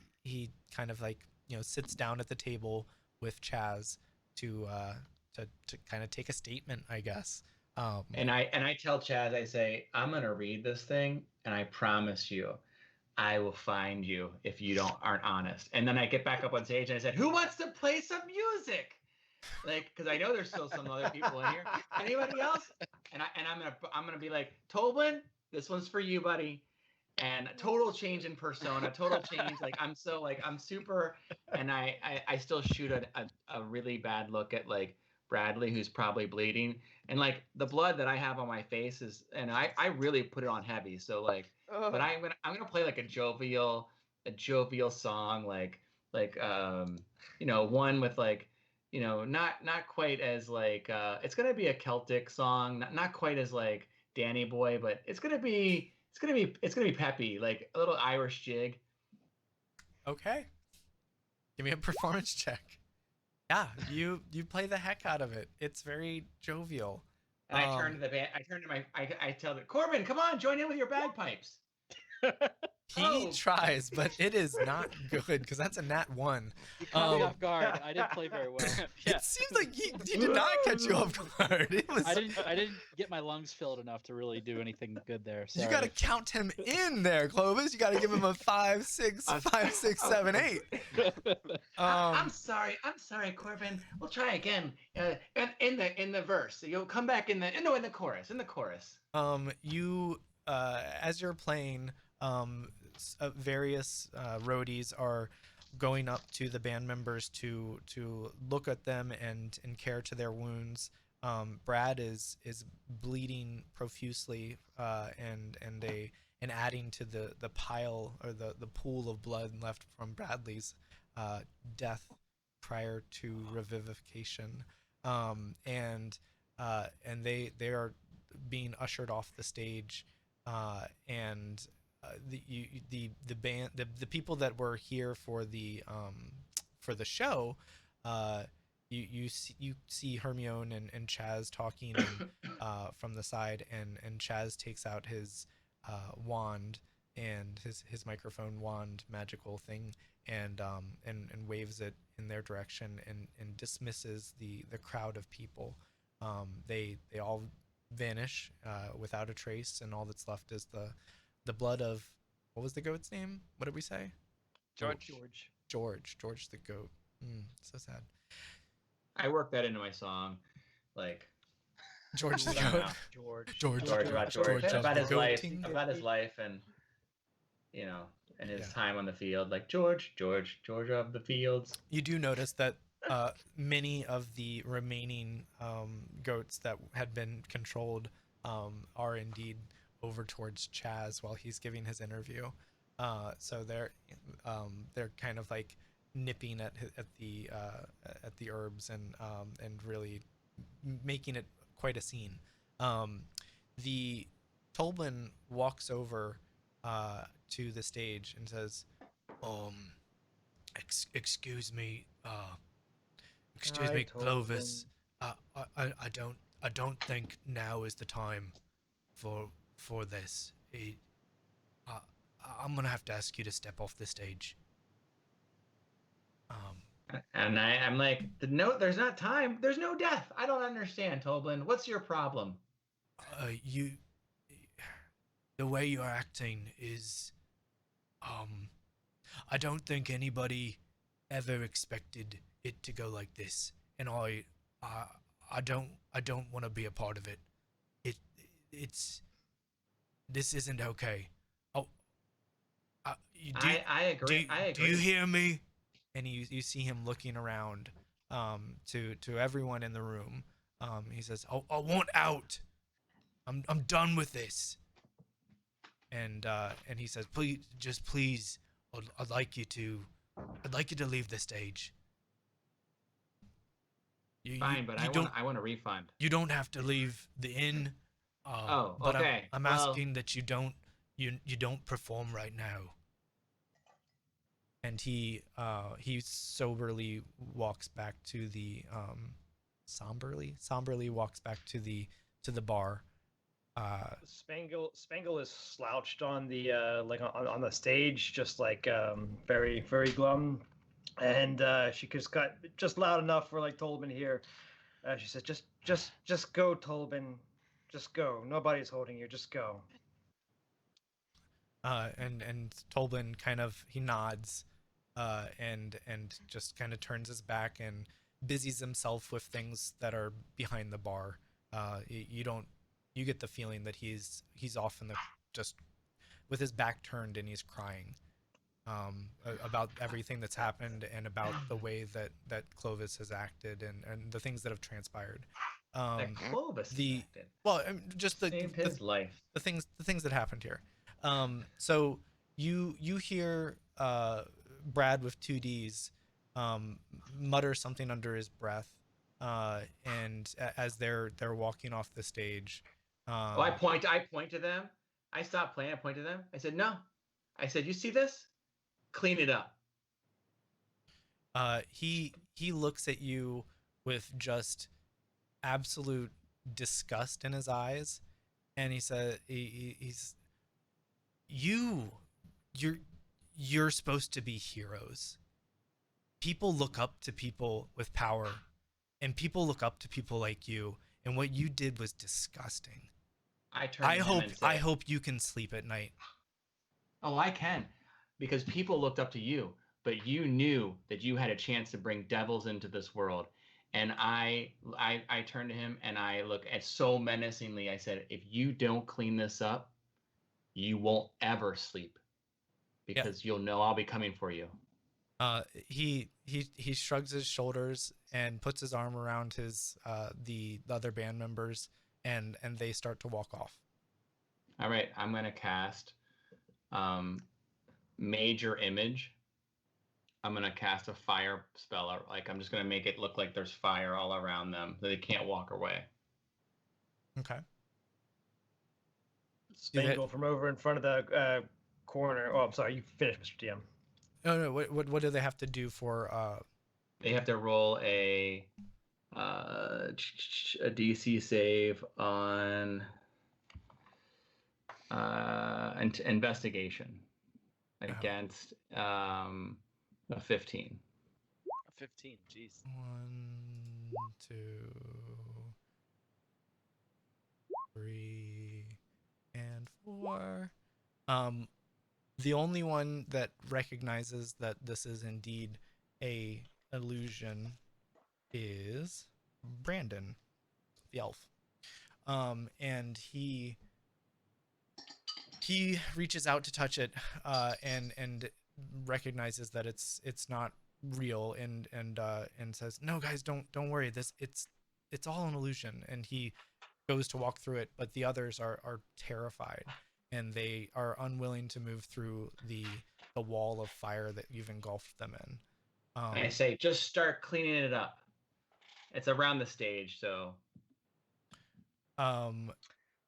kind of like sits down at the table with Chaz to kind of take a statement, I guess. And I tell Chaz, I say, I'm gonna read this thing, and I promise you, I will find you if you aren't honest. And then I get back up on stage and I said, "Who wants to play some music?" Like, because I know there's still some other people in here. Anybody else? And I'm gonna be like, "Toblin, this one's for you, buddy." And a total change in persona, total change. Like, I'm super, and I still shoot a really bad look at like Bradley, who's probably bleeding, and like the blood that I have on my face is, and I really put it on heavy. So like, but I'm gonna play like a jovial song, like one with like. Not quite as like it's gonna be a Celtic song, not quite as like Danny Boy, but it's gonna be peppy, like a little Irish jig. Okay, give me a performance check. Yeah, you play the heck out of it. It's very jovial. And I turn to the band. I tell them, "Corbin, come on, join in with your bagpipes." He tries, but it is not good because that's a nat 1. You caught me off guard. I didn't play very well. It seems like he did not catch you off guard. I didn't get my lungs filled enough to really do anything good there. Sorry. You got to count him in there, Clovis. You got to give him a 5, 6, 5, 6, 7, 8. I'm sorry, Corbin. We'll try again. In the verse, you'll come back in the chorus. You as you're playing, various roadies are going up to the band members to look at them and care to their wounds. Brad is bleeding profusely, and adding to the pile or the pool of blood left from Bradley's death prior to revivification. And they are being ushered off the stage, and the band, the people that were here for the show, you see Hermione and Chaz talking, and, from the side, and Chaz takes out his wand and his microphone wand magical thing, and waves it in their direction, and dismisses the crowd of people. They all vanish without a trace, and all that's left is the blood of, what was the goat's name? What did we say? George. George the goat. So sad. I worked that into my song, like George the I don't goat. know. George About the his goat. life, and and his time on the field, like George of the fields. You do notice that many of the remaining goats that had been controlled are indeed over towards Chaz while he's giving his interview. So they're kind of like nipping at the herbs, and really making it quite a scene. The Tolbin walks over to the stage and says, excuse me, Clovis. I don't think now is the time for this. I'm gonna have to ask you to step off the stage. And I'm like, there's not time. There's no death. I don't understand, Tolbin. What's your problem? The way you're acting is, I don't think anybody ever expected it to go like this, and I don't want to be a part of it. This isn't okay. I agree. Do you hear me? And you see him looking around to everyone in the room. He says, I want out. I'm done with this. And he says, please, I'd like you to leave the stage. Fine, but I want a refund. You don't have to leave the inn. But okay. I'm asking that you don't perform right now. And he soberly walks back to the somberly walks back to the bar. Spangle is slouched on the on the stage, just like very, very glum, and she got just loud enough for like Tolbin here. She says, just go, Tolbin, just go. Nobody's holding you. Just go. And Tolbin he nods, and just kind of turns his back and busies himself with things that are behind the bar. You get the feeling that he's off in the, just with his back turned, and he's crying about everything that's happened, and about the way that Clovis has acted, and the things that have transpired. That Clovis acted. Well, just his life. The things that happened here. So you hear Brad with 2 Ds mutter something under his breath, and as they're walking off the stage. I point to them. I stopped playing. I point to them. I said, no. I said, you see this? Clean it up. He looks at you with just absolute disgust in his eyes, and he said, you're supposed to be heroes. People look up to people with power, and people look up to people like you, and what you did was disgusting. I hope you can sleep at night. Oh, I can, because people looked up to you, but you knew that you had a chance to bring devils into this world. And I turned to him, and I look at so menacingly. I said, if you don't clean this up, you won't ever sleep. because you'll know I'll be coming for you. He shrugs his shoulders and puts his arm around his the other band members, and they start to walk off. All right, I'm gonna cast Major Image. I'm gonna cast a fire spell. Like I'm just gonna make it look like there's fire all around them, so they can't walk away. Okay. Spangle from over in front of the corner. Oh, I'm sorry. You finished, Mr. DM. No. What do they have to do for? They have to roll a DC save on investigation against a 15. A 15, jeez. 1, 2, 3, and 4. The only one that recognizes that this is indeed a illusion is Brandon, the elf. And he reaches out to touch it, and recognizes that it's not real, and says, "No, guys, don't worry. It's all an illusion." And he goes to walk through it, but the others are terrified, and they are unwilling to move through the wall of fire that you've engulfed them in. I say, just start cleaning it up. It's around the stage, so.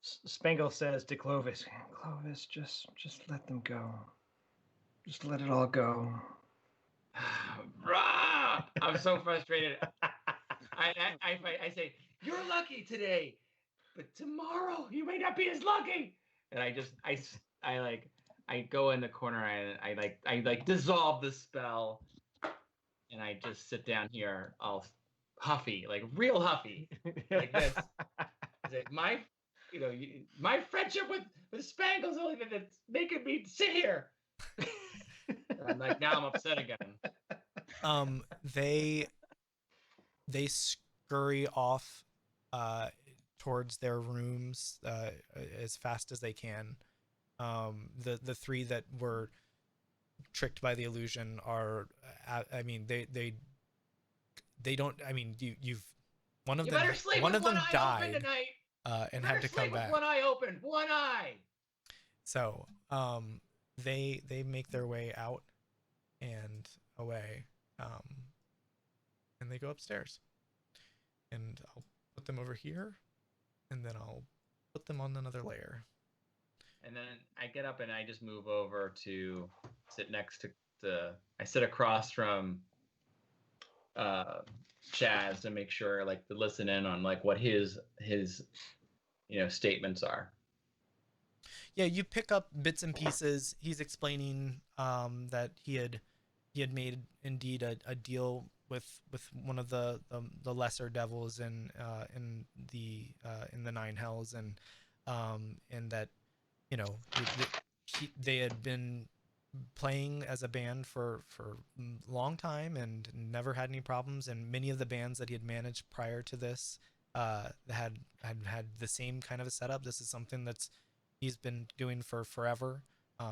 Spangle says to Clovis, "Clovis, just let them go. Just let it all go." I'm so frustrated. I say, "You're lucky today, but tomorrow you may not be as lucky." And I go in the corner and I dissolve the spell, and I just sit down here all huffy, like real huffy, like this. Like my friendship with Spangle's only that's making me sit here. I'm like, now I'm upset again. They scurry off towards their rooms as fast as they can. The three that were tricked by the illusion are, I mean, they don't, I mean, you've one of them died and had to come back. One eye open, one eye. So they make their way out and away, and they go upstairs, and I'll put them over here, and then I'll put them on another layer. And then I get up and I just move over to sit next to I sit across from Chaz to make sure, like, to listen in on like what his statements are. Yeah, you pick up bits and pieces. He's explaining that he had made indeed a deal with one of the lesser devils in the Nine Hells, and that they had been playing as a band for a long time and never had any problems, and many of the bands that he had managed prior to this had the same kind of a setup. This is something he's been doing for forever,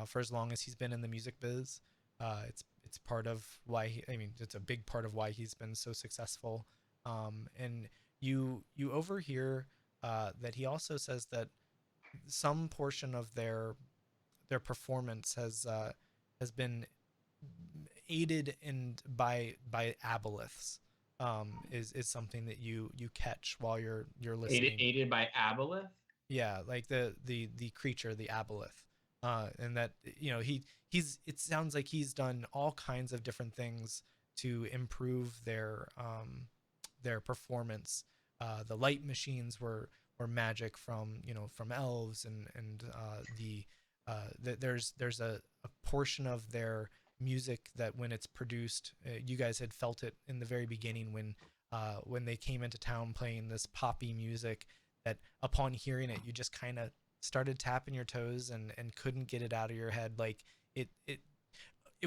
for as long as he's been in the music biz. It's part of why it's a big part of why he's been so successful. And you overhear that he also says that some portion of their performance has been aided by aboleths. Is something that you catch while you're listening. Aided by aboleth? Yeah, like the creature, the aboleth, and that it sounds like he's done all kinds of different things to improve their performance. The light machines were magic from elves, and there's a portion of their music that when it's produced, you guys had felt it in the very beginning when they came into town playing this poppy music, that upon hearing it you just kind of started tapping your toes and couldn't get it out of your head. Like it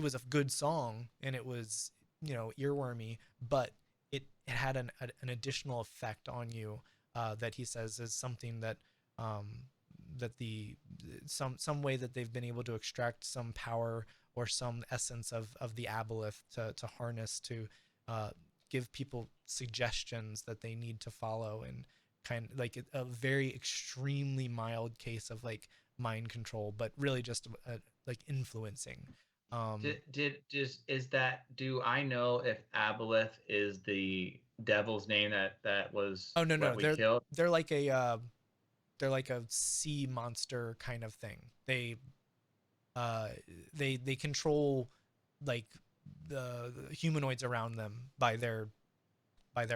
was a good song, and it was earwormy, but it had an additional effect on you that he says is something that some way that they've been able to extract some power or some essence of the aboleth to harness, to give people suggestions that they need to follow, and kind of like a very extremely mild case of like mind control, but really just like influencing. Do I know if aboleth is the devil's name that was Oh, no, what we killed? They're like a sea monster kind of thing. They control like the humanoids around them by their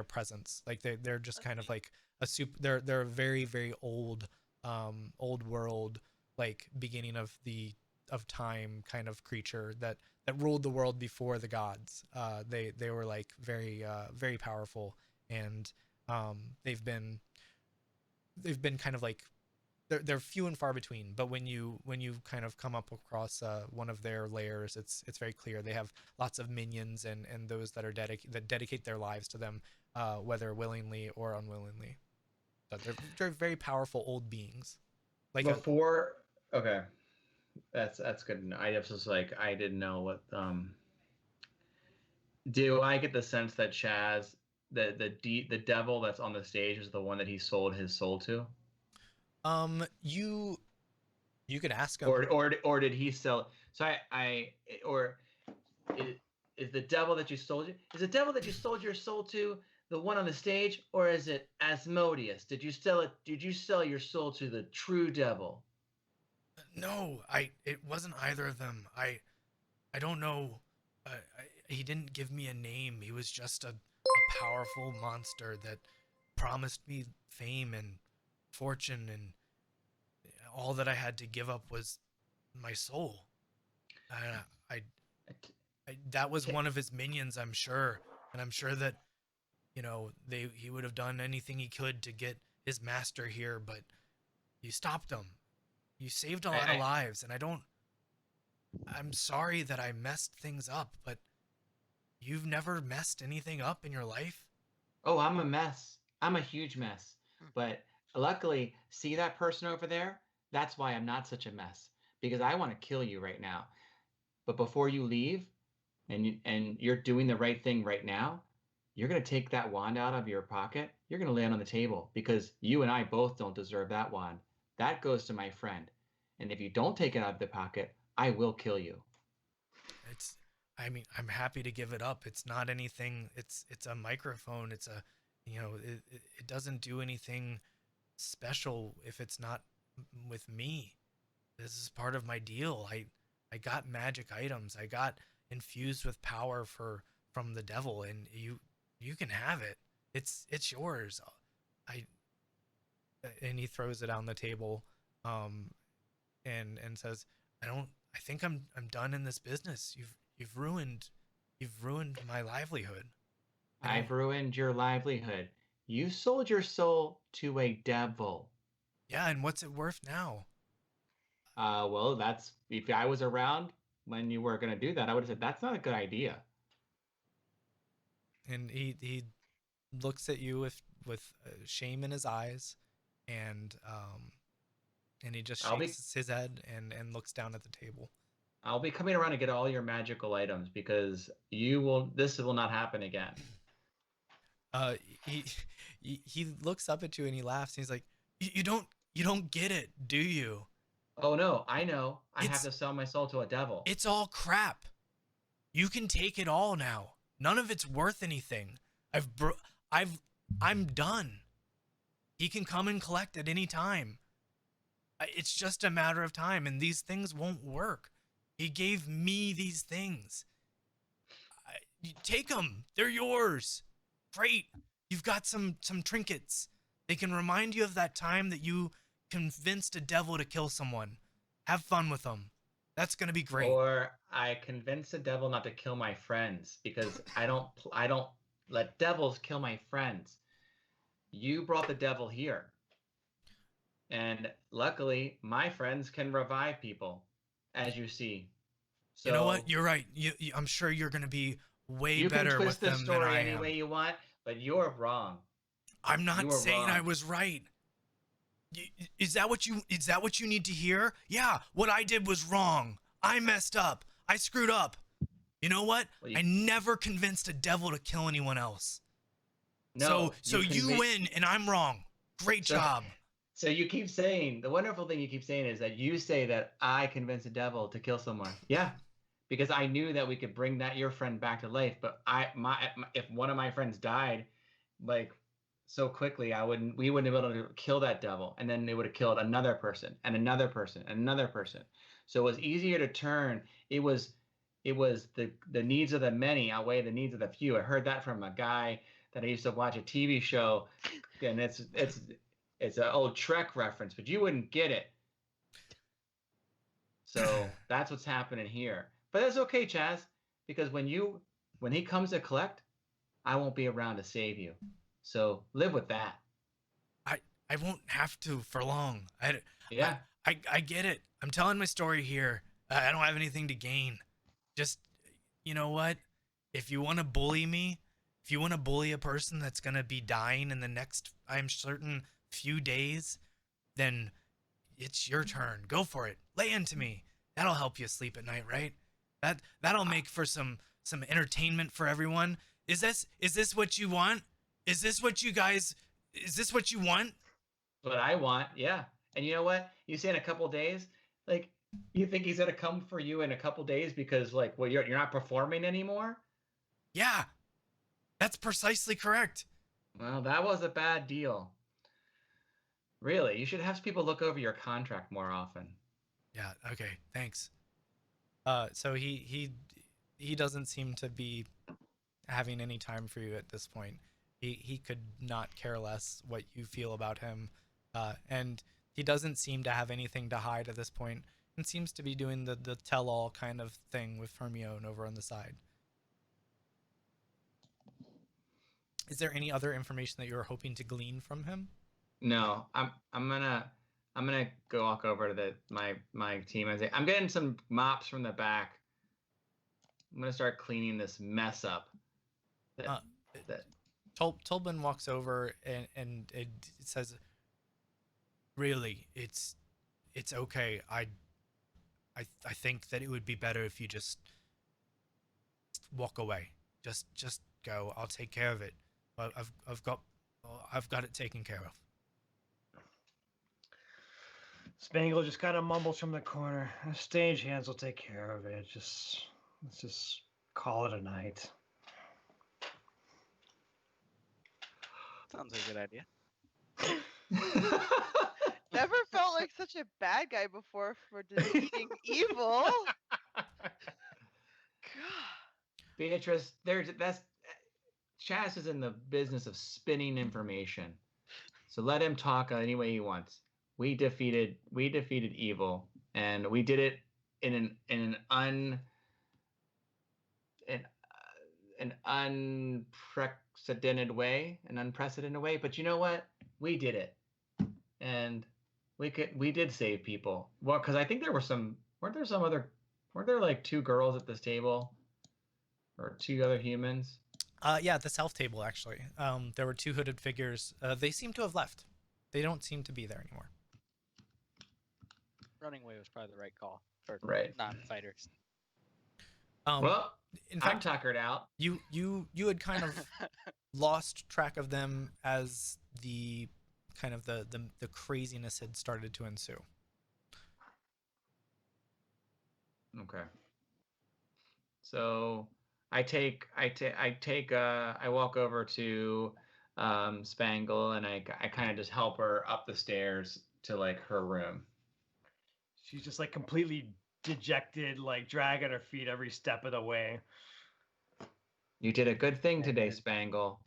presence. Like they're just kind of like a they're a very, very old old world, like beginning of time kind of creature that ruled the world before the gods. They were like very very powerful, and they've been kind of like they're few and far between, but when you kind of come up across one of their layers, it's very clear they have lots of minions and those that are dedicate their lives to them, whether willingly or unwillingly. But they're very powerful old beings. Like okay, that's good to know. I was just like, I didn't know what. Do I get the sense that Chaz, the devil that's on the stage, is the one that he sold his soul to? You could ask him. Or did he sell? So is the devil that you sold your soul to the one on the stage, or is it Asmodeus? Did you sell your soul to the true devil? No, it wasn't either of them. I don't know. He didn't give me a name. He was just a powerful monster that promised me fame and fortune, and all that I had to give up was my soul. That was one of his minions, I'm sure, and I'm sure that he would have done anything he could to get his master here, but you stopped him. You saved a lot of lives, and I'm sorry that I messed things up, but you've never messed anything up in your life? Oh, I'm a mess. I'm a huge mess. But luckily, see that person over there? That's why I'm not such a mess, because I want to kill you right now. But before you leave, and you're doing the right thing right now, you're going to take that wand out of your pocket. You're going to lay it on the table, because you and I both don't deserve that wand. That goes to my friend. And if you don't take it out of the pocket, I will kill you. I'm happy to give it up. It's not anything. It's a microphone. It's it doesn't do anything special if it's not with me. This is part of my deal. I got magic items. I got infused with power from the devil, and you can have it. It's yours. And he throws it on the table, and says, I think I'm done in this business. You've ruined my livelihood. I've ruined your livelihood. You sold your soul to a devil. Yeah, and what's it worth now? Well, if I was around when you were going to do that, I would have said, that's not a good idea. And he looks at you with shame in his eyes, and he just shakes his head and looks down at the table. I'll be coming around to get all your magical items, because this will not happen again. He looks up at you and he laughs, and he's like, you don't get it, do you? Oh no, I know. I have to sell my soul to a devil. It's all crap. You can take it all now. None of it's worth anything. I'm done. He can come and collect at any time. It's just a matter of time, and these things won't work. He gave me these things. Take them. They're yours. Great. You've got some trinkets. They can remind you of that time that you convinced a devil to kill someone. Have fun with them. That's going to be great. Or I convinced a devil not to kill my friends, because I don't let devils kill my friends. You brought the devil here. And luckily, my friends can revive people, as you see. So, you know what? You're right. I'm sure you're going to be way better with them than I am. You can twist the story any way you want, but you're wrong. I'm not saying I was right. Is that what you need to hear? Yeah, what I did was wrong. I messed up. I screwed up. You know what? I never convinced a devil to kill anyone else. No. So you win and I'm wrong. Great job. So you keep saying, the wonderful thing you keep saying is that you say that I convinced a devil to kill someone. Yeah. Because I knew that we could bring your friend back to life, but if one of my friends died, like so quickly, we wouldn't be able to kill that devil, and then they would have killed another person and another person and another person. So it was easier to turn. It was the needs of the many outweigh the needs of the few. I heard that from a guy that I used to watch a TV show, and it's an old Trek reference, but you wouldn't get it. So that's what's happening here. But that's okay, Chaz, because when he comes to collect, I won't be around to save you. So live with that. I won't have to for long. I get it. I'm telling my story here. I don't have anything to gain. Just, you know what? If you want to bully me, if you want to bully a person that's going to be dying in the next, I'm certain, few days, then it's your turn. Go for it. Lay into me. That'll help you sleep at night, right? That'll make for some entertainment for everyone. Is this what you want? Is this what you want? What I want, yeah. And you know what? You say in a couple days, like, you think he's gonna come for you in a couple days because, like, well, you're not performing anymore? Yeah, that's precisely correct. Well, that was a bad deal. Really, you should have people look over your contract more often. Yeah. Okay. Thanks. So he doesn't seem to be having any time for you at this point. He could not care less what you feel about him, and he doesn't seem to have anything to hide at this point, and seems to be doing the tell-all kind of thing with Hermione over on the side. Is there any other information that you're hoping to glean from him? No, I'm gonna go walk over to my team and say, I'm getting some mops from the back. I'm gonna start cleaning this mess up. Tolbin walks over and it says, "Really, it's okay. I think that it would be better if you just walk away. Just go. I'll take care of it. I've got it taken care of." Spangle just kind of mumbles from the corner. Stage hands will take care of it. Let's just call it a night. Sounds like a good idea. Never felt like such a bad guy before for defeating evil. God. Beatrice, Chaz is in the business of spinning information. So let him talk any way he wants. We defeated evil, and we did it in an unprecedented way, But you know what? We did it, and we did save people. Well, because I think weren't there like two girls at this table, or two other humans? Yeah, the south table actually. There were two hooded figures. They seem to have left. They don't seem to be there anymore. Running away was probably the right call for non-fighters. Well, in fact, I'm tuckered out. You had kind of lost track of them as the kind of the craziness had started to ensue. Okay. So I walk over to Spangle, and I kind of just help her up the stairs to like her room. She's just like completely dejected, like dragging her feet every step of the way. You did a good thing today, Spangle.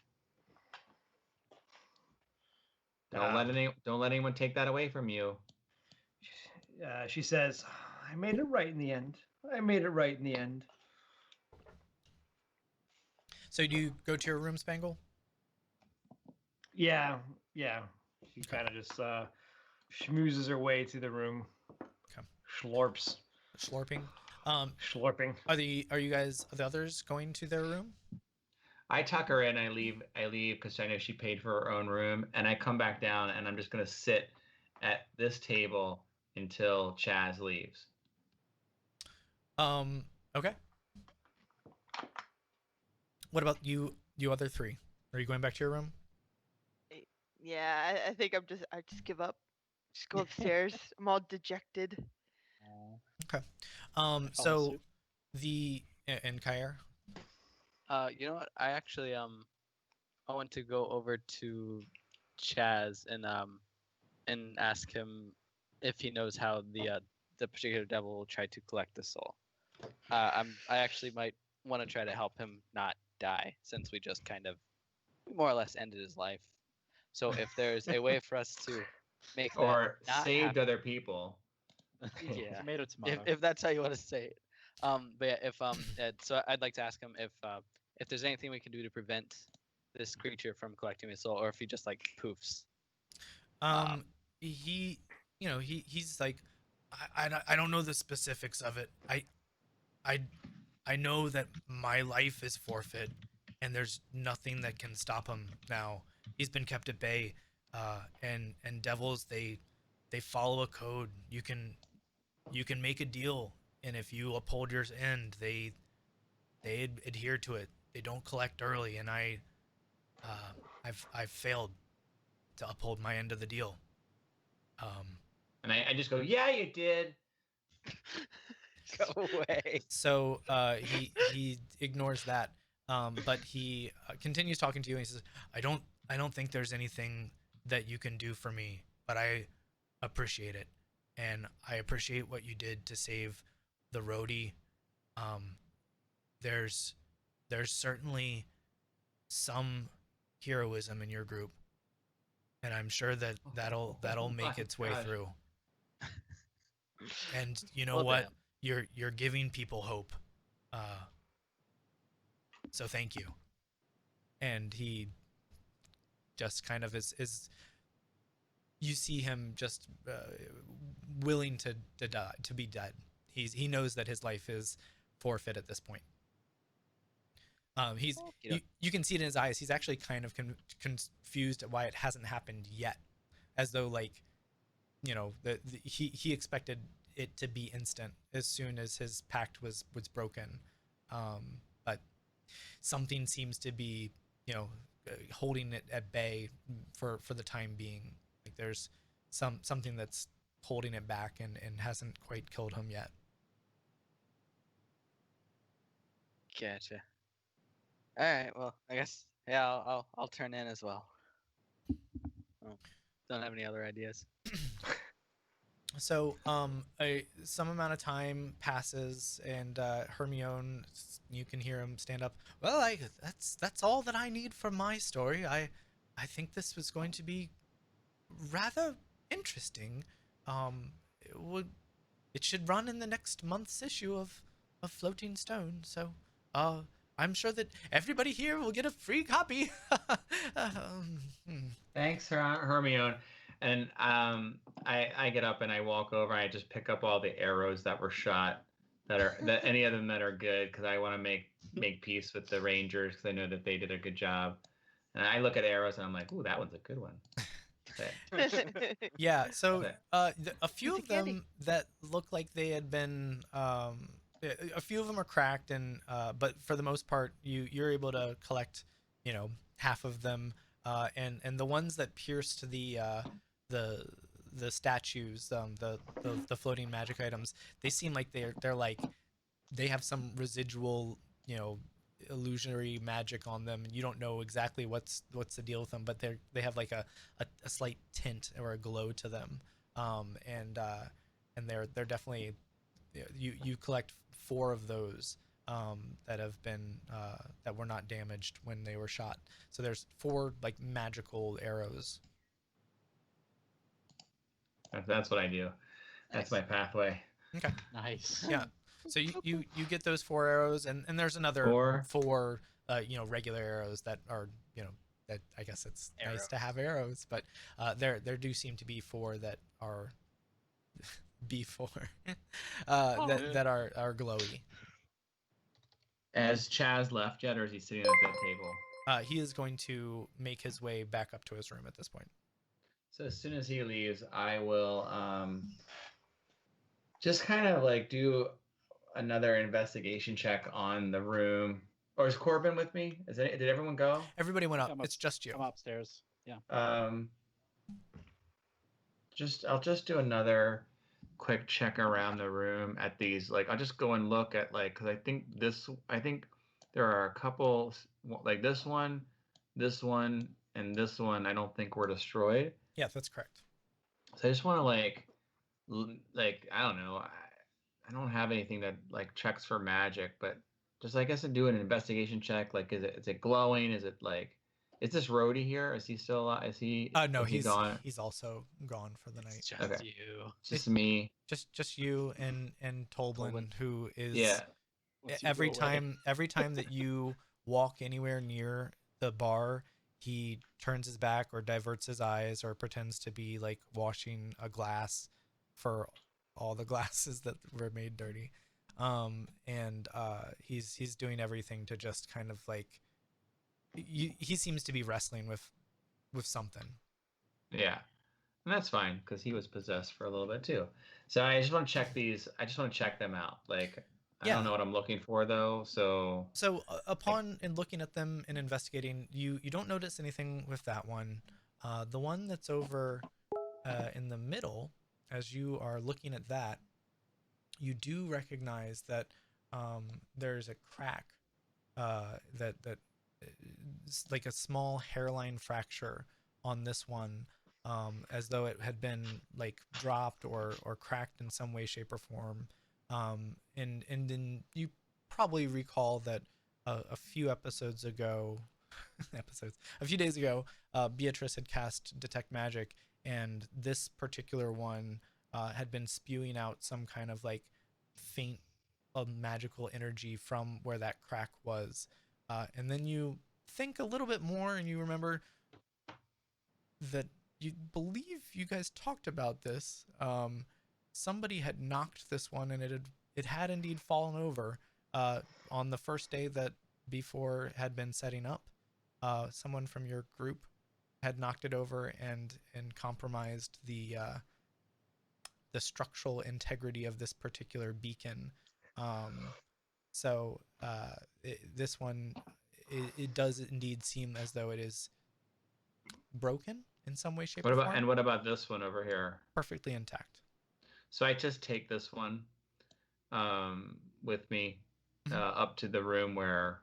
Don't let anyone take that away from you. She says, "I made it right in the end. So do you go to your room, Spangle? Yeah. She kind of just schmoozes her way to the room. Okay. Slorping. Slurping. Are the others going to their room? I tuck her in. I leave because I know she paid for her own room, and I come back down, and I'm just gonna sit at this table until Chaz leaves. Okay. What about you other three? Are you going back to your room? Yeah, I think I just give up. Just go upstairs. I'm all dejected. Okay. Follow So suit. and Kair? You know what? I actually I want to go over to Chaz and ask him if he knows how the particular devil will try to collect the soul. I actually might want to try to help him not die, since we just kind of more or less ended his life. So if there's a way for us to make that Or not saved happen, other people. yeah, Tomato, tomato. if that's how you want to say it. But yeah, if so I'd like to ask him if there's anything we can do to prevent this creature from collecting his soul, or if he just like poofs. He, he's like, I don't know the specifics of it. I I know that my life is forfeit, and there's nothing that can stop him now. He's been kept at bay, and devils they follow a code. You can make a deal, and if you uphold your end, they adhere to it. They don't collect early, and I've failed to uphold my end of the deal. And I just go, yeah, you did. Go away. So he ignores that, but he continues talking to you, and he says, I don't think there's anything that you can do for me, but I appreciate it, and I appreciate what you did to save the roadie. Um, there's certainly some heroism in your group, and I'm sure that that'll make my its way gosh. through. And you know Well, what? damn. You're giving people hope. So thank you. And he just kind of is you see him just willing to die, to be dead. He knows that his life is forfeit at this point. You can see it in his eyes. He's actually kind of confused at why it hasn't happened yet, as though like, he expected it to be instant as soon as his pact was broken, but something seems to be, holding it at bay for the time being. Like there's something that's holding it back and hasn't quite killed him yet. Gotcha. All right. Well, I guess I'll turn in as well. Oh, don't have any other ideas. So, some amount of time passes, and Hermione, you can hear him stand up. Well, that's all that I need for my story. I think this was going to be rather interesting. It should run in the next month's issue of Floating Stone. So, I'm sure that everybody here will get a free copy. Thanks, Hermione. And I get up and I walk over. And I just pick up all the arrows that were shot, that any of them that are good, because I want to make peace with the Rangers, because I know that they did a good job. And I look at arrows and I'm like, ooh, that one's a good one. Yeah. So a few of them that look like they had been, a few of them are cracked, and but for the most part, you're able to collect, half of them, and the ones that pierced the statues, the floating magic items, they seem like they're like they have some residual, illusionary magic on them, and you don't know exactly what's the deal with them, but they have like a slight tint or a glow to them, and they're definitely, you collect 4 of those that have been that were not damaged when they were shot. So there's 4 like magical arrows. That's what I do. That's my pathway. Okay. Nice. Yeah. So you get those 4 arrows, and there's another 4 regular arrows that are, that I guess it's nice to have arrows, but there do seem to be 4 that are B4 that are glowy. Has Chaz left yet, or is he sitting at that table? He is going to make his way back up to his room at this point. So as soon as he leaves, I will just kind of like do another investigation check on the room. Or is Corbin with me? Did everyone go? Everybody went up. It's just you. I'm upstairs. Yeah. I'll just do another quick check around the room at these. Like, I'll just go and look at, like, because I think there are a couple, like this one, and this one. I don't think were destroyed. Yeah, that's correct. So I just want to like I don't know. I don't have anything that like checks for magic, but just I guess to do an investigation check. Like, is it glowing? Is it like, is this Rhodey here? Is he still alive? No, he's gone? He's also gone for the night. It's just Okay. you. Just me. Just you and Toblin, who is Yeah. every time that you walk anywhere near the bar, he turns his back or diverts his eyes or pretends to be like washing a glass for all the glasses that were made dirty. He's doing everything to just kind of like he seems to be wrestling with something. Yeah. And that's fine because he was possessed for a little bit too. So I just want to check these. I just want to check them out. Like, I don't know what I'm looking for though. So upon in looking at them and investigating, you don't notice anything with that one. The one that's over in the middle, as you are looking at that, you do recognize that there's a crack that like a small hairline fracture on this one, as though it had been like dropped or cracked in some way, shape, or form. And then you probably recall that a few days ago, Beatrice had cast Detect Magic, and this particular one had been spewing out some kind of like faint magical energy from where that crack was. And then you think a little bit more and you remember that you believe you guys talked about this. Somebody had knocked this one and it had indeed fallen over on the first day that before had been setting up. Someone from your group had knocked it over and compromised the structural integrity of this particular beacon. This one, it does indeed seem as though it is broken in some way, shape, or form. And what about this one over here? Perfectly intact. So I just take this one with me up to the room where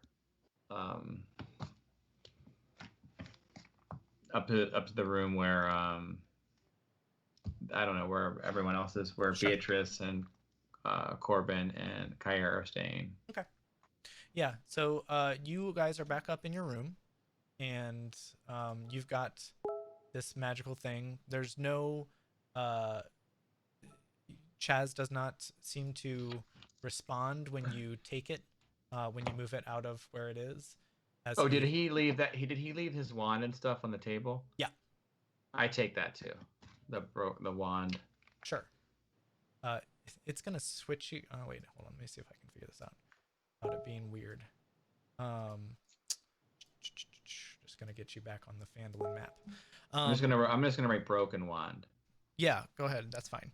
up to the room where I don't know where everyone else is, where sure. Beatrice and Corbin and Kaya are staying. Okay. Yeah. So you guys are back up in your room, and you've got this magical thing. There's no Chaz does not seem to respond when you take it, when you move it out of where it is. Did he leave that? Did he leave his wand and stuff on the table? Yeah. I take that too. The wand. Sure. It's gonna switch you. Oh wait, hold on. Let me see if I can figure this out. Without it being weird. Just gonna get you back on the Phandalin map. I'm just gonna write broken wand. Yeah, go ahead. That's fine.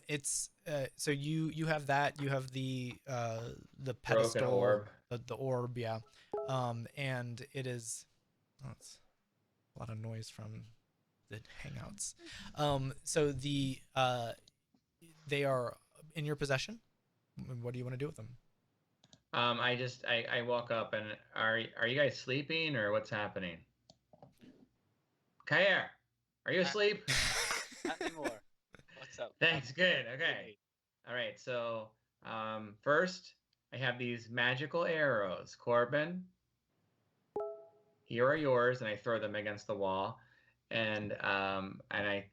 It's so you have that. You have the pedestal, broken orb. The orb, yeah. And it is. Oh, it's a lot of noise from the Hangouts. So they are in your possession. What do you want to do with them? I walk up and are you guys sleeping or what's happening? Kaya, are you asleep? Not anymore. What's up? Thanks. Good. Okay. All right. So first I have these magical arrows. Corbin, here are yours, and I throw them against the wall. And I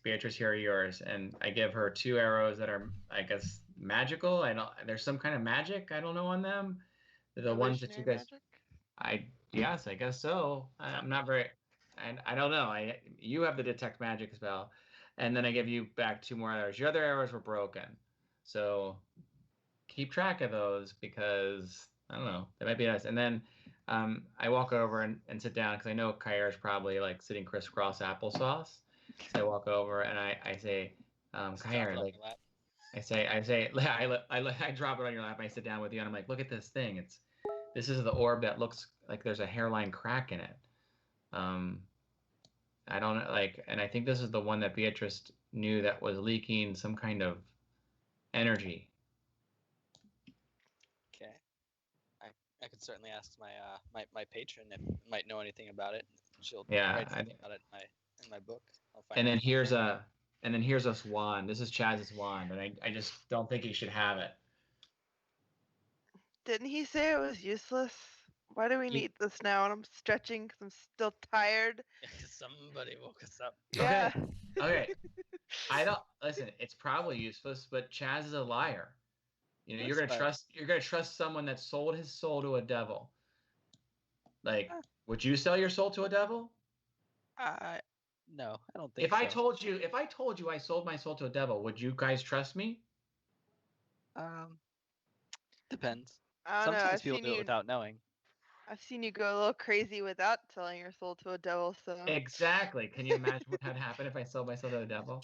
Beatrice, here are yours, and I give her 2 arrows that are, I guess, magical. There's some kind of magic I don't know on them. The ones that you guys, yes, I guess so. I'm not very, and I don't know. You have the detect magic spell, and then I give you back 2 more arrows. Your other arrows were broken, so keep track of those because I don't know. They might be nice. And then I walk over and sit down because I know Kaya is probably like sitting crisscross applesauce. So I walk over and I say, Kaya, like, I say, I drop it on your lap. I sit down with you, and I'm like, look at this thing. This is the orb that looks like there's a hairline crack in it. I don't know, like, and I think this is the one that Beatrice knew that was leaking some kind of energy. Okay. I could certainly ask my patron if might know anything about it. She'll write something about it in my book. I'll find and then here's a swan. This is Chaz's wand, and I just don't think he should have it. Didn't he say it was useless? Why do we need this now? And I'm stretching because I'm still tired. Somebody woke us up. Yeah. Okay. I don't listen. It's probably useless, but Chaz is a liar. You know, you're gonna trust someone that sold his soul to a devil. Like, would you sell your soul to a devil? No, I don't think. If I told you I sold my soul to a devil, would you guys trust me? Depends. I don't know. Sometimes people do it without knowing. I've seen you go a little crazy without selling your soul to a devil. So exactly. Can you imagine what would happen if I sold my soul to a devil?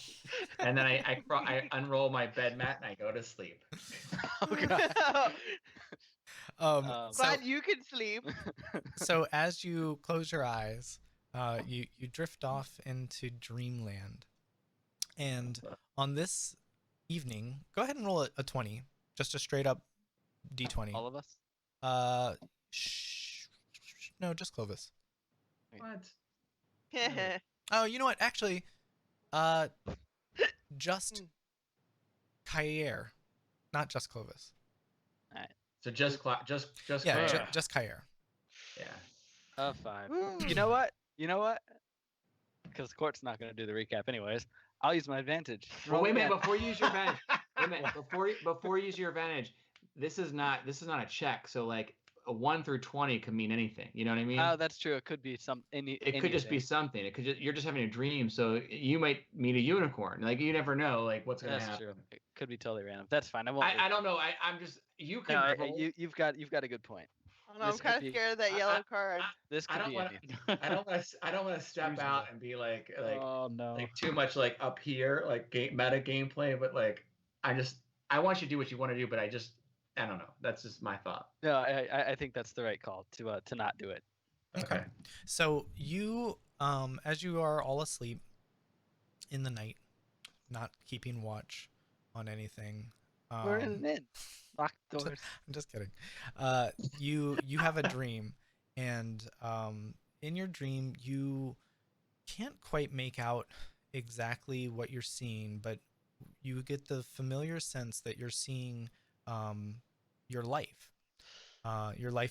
And then I unroll my bed mat and I go to sleep. Oh God. Glad you can sleep. So as you close your eyes, you drift off into dreamland, and on this evening, go ahead and roll a 20, just a straight up d20. All of us? No, just Clovis. What? Oh, you know what? Actually, just Kair, not just Clovis. All right. So just yeah, Kair. just Kair. Yeah. 5. You know what? Because Court's not going to do the recap anyways. I'll use my advantage. Well, wait a minute. Before you use your advantage, before you use your advantage, this is not a check. So like a 1 through 20 could mean anything. You know what I mean? Oh, that's true. It could be It could just be something. It could you're just having a dream. So you might meet a unicorn. Like you never know. Like what's going to happen. That's true. It could be totally random. That's fine. I won't. I don't know. I'm just you can. No, you've got a good point. I'm kind of scared of that yellow card. This could be anything. I don't want to step out and be like oh no, like too much like up here like meta gameplay. But like I want you to do what you want to do. But I don't know. That's just my thought. No, I think that's the right call to not do it. Okay. So you, as you are all asleep in the night, not keeping watch on anything. We're in an inn. Locked doors. I'm just kidding. You have a dream, and in your dream you can't quite make out exactly what you're seeing, but you get the familiar sense that you're seeing your life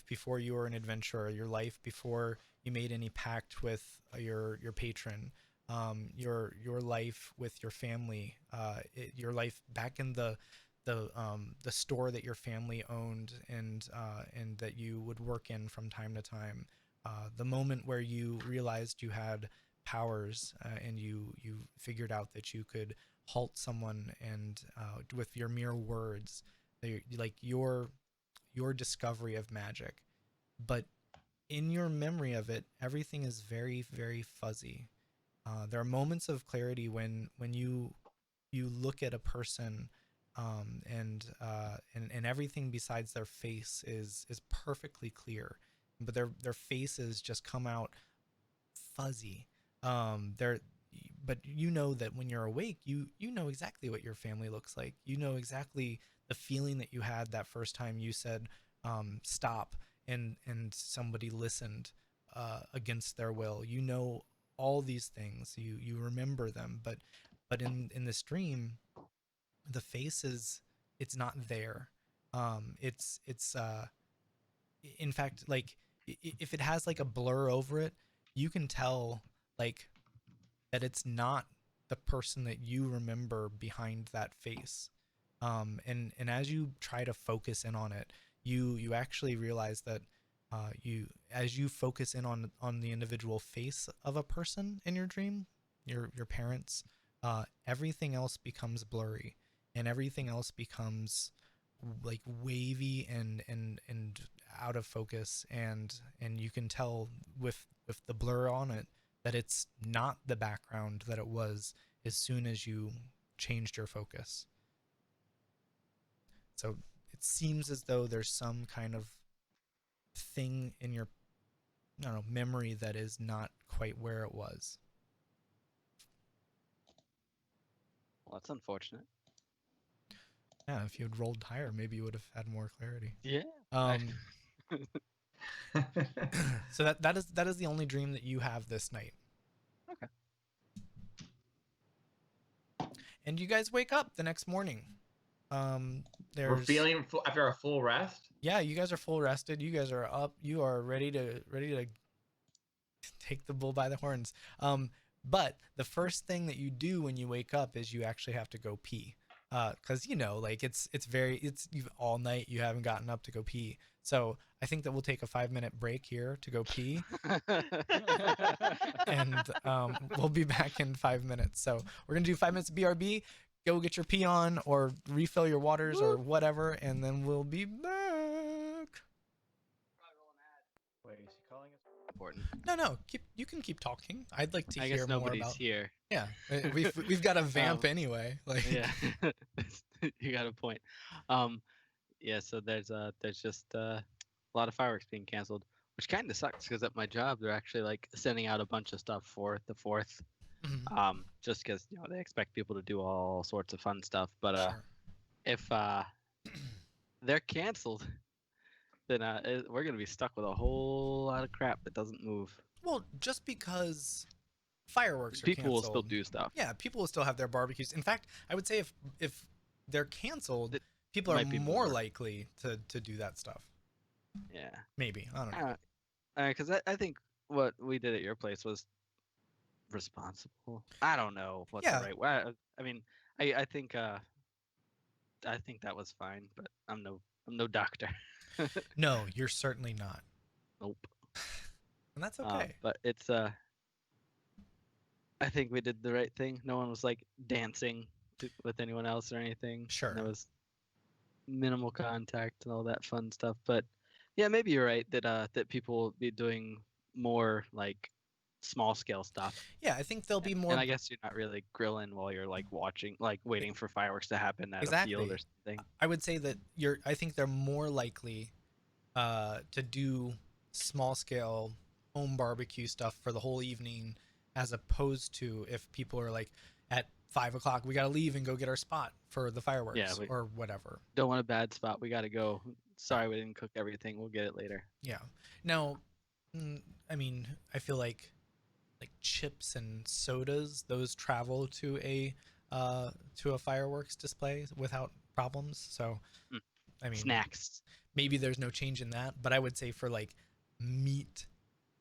before you were an adventurer, your life before you made any pact with your patron, your life with your family, your life back in the store that your family owned and that you would work in from time to time. The moment where you realized you had powers and you figured out that you could halt someone and with your mere words, like your discovery of magic. But in your memory of it, everything is very, very fuzzy. There are moments of clarity when you look at a person and everything besides their face is perfectly clear, but their faces just come out fuzzy. But you know that when you're awake, you know exactly what your family looks like. You know exactly the feeling that you had that first time you said stop and somebody listened against their will. You know all these things. You remember them, but in this dream, the face it's not there. It's in fact, like if it has like a blur over it, you can tell like that it's not the person that you remember behind that face. And as you try to focus in on it, you actually realize that as you focus in on the individual face of a person in your dream, your parents, everything else becomes blurry and everything else becomes like wavy and out of focus, and you can tell with the blur on it that it's not the background that it was as soon as you changed your focus. So it seems as though there's some kind of thing in your, I don't know, memory that is not quite where it was. Well, that's unfortunate. Yeah, if you had rolled higher, maybe you would have had more clarity. Yeah. So that is the only dream that you have this night. Okay. And you guys wake up the next morning. We're feeling full, after a full rest. Yeah, you guys are full rested. You guys are up. You are ready to take the bull by the horns. But the first thing that you do when you wake up is you actually have to go pee. Because like it's you've all night you haven't gotten up to go pee. So I think that we'll take a 5-minute break here to go pee, and we'll be back in 5 minutes. So we're gonna do 5 minutes of BRB. Go get your pee on or refill your waters or whatever, and then we'll be back. Wait, is he calling us? Important. No, you can keep talking. I'd like to I hear guess more nobody's about. here. Yeah, we've got a vamp anyway. Like Yeah, you got a point. Yeah, so there's just a lot of fireworks being canceled, which kind of sucks because at my job they're actually like sending out a bunch of stuff for the 4th. Mhm. Just because they expect people to do all sorts of fun stuff. But Sure. if they're canceled, then we're gonna be stuck with a whole lot of crap that doesn't move. Well, just because fireworks are People will canceled, still do stuff. Yeah, people will still have their barbecues. In fact, I would say if they're canceled, It people are might be more more. likely to do that stuff. Yeah. Maybe, I don't know. Because I think what we did at your place was responsible. I don't know what's Yeah. the right way. I mean, I think that was fine, but I'm no doctor. No, you're certainly not. Nope. And that's okay. But it's I think we did the right thing. No one was like dancing with anyone else or anything. Sure. There was minimal contact and all that fun stuff. But yeah, maybe you're right that people will be doing more like small scale stuff. Yeah, I think there'll be more. And I guess you're not really grilling while you're like watching, like waiting for fireworks to happen at a field or something. I would say that I think they're more likely to do small scale home barbecue stuff for the whole evening, as opposed to if people are like at 5 o'clock, we got to leave and go get our spot for the fireworks or whatever. Don't want a bad spot. We got to go. Sorry, we didn't cook everything. We'll get it later. Yeah. Now, I mean, I feel like chips and sodas, those travel to a fireworks display without problems. So, I mean, snacks. Maybe there's no change in that, but I would say for like meat